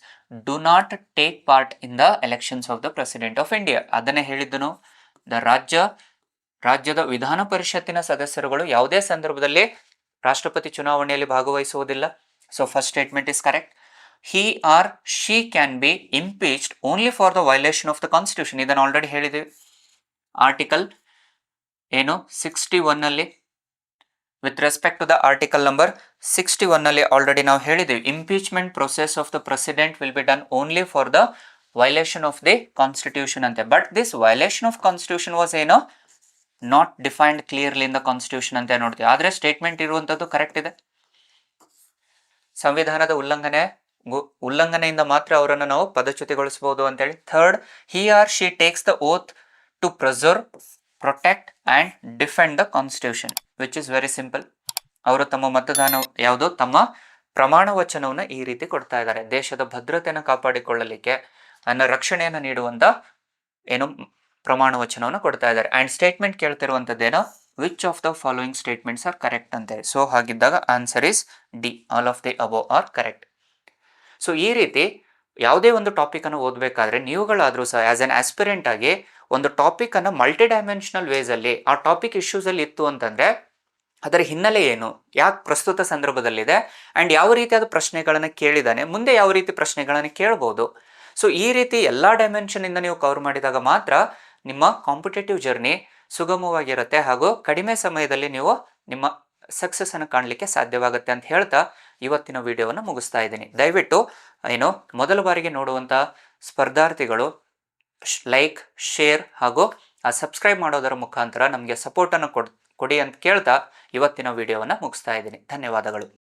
do not take part in the elections of the president of India. ಅದನ್ನೇ ಹೇಳಿದ್ದನು. ದ ರಾಜ್ಯದ ವಿಧಾನ ಪರಿಷತ್ತಿನ ಸದಸ್ಯರುಗಳು ಯಾವುದೇ ಸಂದರ್ಭದಲ್ಲಿ ರಾಷ್ಟ್ರಪತಿ ಚುನಾವಣೆಯಲ್ಲಿ ಭಾಗವಹಿಸುವುದಿಲ್ಲ. So first statement is correct. he or she can be impeached only for the violation of the constitution. ಇದನ್ನು ಆಲ್ರೆಡಿ ಹೇಳಿದ್ದೀವಿ. ಆರ್ಟಿಕಲ್ 61 ಅಲ್ಲಿ with respect to the article number 61 ನಲ್ಲಿ ಆಲ್ರೆಡಿ ನಾವು ಹೇಳಿದ್ದೀವಿ, impeachment process of the president will be done only for the violation of the constitution ಅಂತೆ. But this violation of constitution was ಏನೋ not defined clearly in the constitution ಅಂತ ನೋಡ್ತೀವಿ. ಆದರೆ statement ಇರುವಂಥದ್ದು correct ಇದೆ. ಸಂವಿಧಾನದ ಉಲ್ಲಂಘನೆಯಿಂದ ಮಾತ್ರ ಅವರನ್ನು ನಾವು ಪದಚ್ಯುತಿಗೊಳಿಸಬಹುದು ಅಂತೇಳಿ. Third, he or she takes the oath to preserve, protect and defend the constitution, which is very simple. ಅವರು ತಮ್ಮ ಮತದಾನ ಯಾವುದೋ ತಮ್ಮ ಪ್ರಮಾಣ ವಚನವನ್ನು ಈ ರೀತಿ ಕೊಡ್ತಾ ಇದ್ದಾರೆ, ದೇಶದ ಭದ್ರತೆಯನ್ನು ಕಾಪಾಡಿಕೊಳ್ಳಲಿಕ್ಕೆ ಅನ್ನೋ ರಕ್ಷಣೆಯನ್ನು ನೀಡುವಂಥ ಏನು ಪ್ರಮಾಣ ವಚನವನ್ನು ಕೊಡ್ತಾ ಇದ್ದಾರೆ. ಆ್ಯಂಡ್ ಸ್ಟೇಟ್ಮೆಂಟ್ ಕೇಳ್ತಿರುವಂಥದ್ದೇನೋ which of the following statements are correct ಅಂತೇಳಿ. ಸೊ ಹಾಗಿದ್ದಾಗ answer is D, all of the above are correct. So ಈ ರೀತಿ ಯಾವುದೇ ಒಂದು ಟಾಪಿಕನ್ನು ಓದಬೇಕಾದ್ರೆ ನೀವುಗಳಾದರೂ ಸಹ ಆ್ಯಸ್ ಎನ್ ಆಸ್ಪಿರೆಂಟ್ ಆಗಿ ಒಂದು ಟಾಪಿಕನ್ನು ಮಲ್ಟಿ ಡೈಮೆನ್ಷನಲ್ ವೇಸಲ್ಲಿ ಆ ಟಾಪಿಕ್ ಇಶ್ಯೂಸಲ್ಲಿ ಇತ್ತು ಅಂತಂದರೆ ಅದರ ಹಿನ್ನೆಲೆ ಏನು, ಯಾಕೆ ಪ್ರಸ್ತುತ ಸಂದರ್ಭದಲ್ಲಿದೆ, ಆ್ಯಂಡ್ ಯಾವ ರೀತಿಯಾದ ಪ್ರಶ್ನೆಗಳನ್ನು ಕೇಳಿದ್ದಾನೆ, ಮುಂದೆ ಯಾವ ರೀತಿ ಪ್ರಶ್ನೆಗಳನ್ನು ಕೇಳ್ಬೋದು. ಸೊ ಈ ರೀತಿ ಎಲ್ಲ ಡೈಮೆನ್ಷನಿಂದ ನೀವು ಕವರ್ ಮಾಡಿದಾಗ ಮಾತ್ರ ನಿಮ್ಮ ಕಾಂಪಿಟೇಟಿವ್ ಜರ್ನಿ ಸುಗಮವಾಗಿರುತ್ತೆ ಹಾಗೂ ಕಡಿಮೆ ಸಮಯದಲ್ಲಿ ನೀವು ನಿಮ್ಮ ಸಕ್ಸಸ್ಸನ್ನು ಕಾಣಲಿಕ್ಕೆ ಸಾಧ್ಯವಾಗುತ್ತೆ ಅಂತ ಹೇಳ್ತಾ ಇವತ್ತಿನ ವಿಡಿಯೋವನ್ನು ಮುಗಿಸ್ತಾ ಇದ್ದೀನಿ. ದಯವಿಟ್ಟು ಏನು ಮೊದಲ ಬಾರಿಗೆ ನೋಡುವಂಥ ಸ್ಪರ್ಧಾರ್ಥಿಗಳು ಲೈಕ್, ಶೇರ್ ಹಾಗೂ ಸಬ್ಸ್ಕ್ರೈಬ್ ಮಾಡೋದರ ಮುಖಾಂತರ ನಮಗೆ ಸಪೋರ್ಟನ್ನು ಕೊಡಿ ಅಂತ ಕೇಳ್ತಾ ಇವತ್ತಿನ ವಿಡಿಯೋವನ್ನು ಮುಗಿಸ್ತಾ ಇದ್ದೀನಿ. ಧನ್ಯವಾದಗಳು.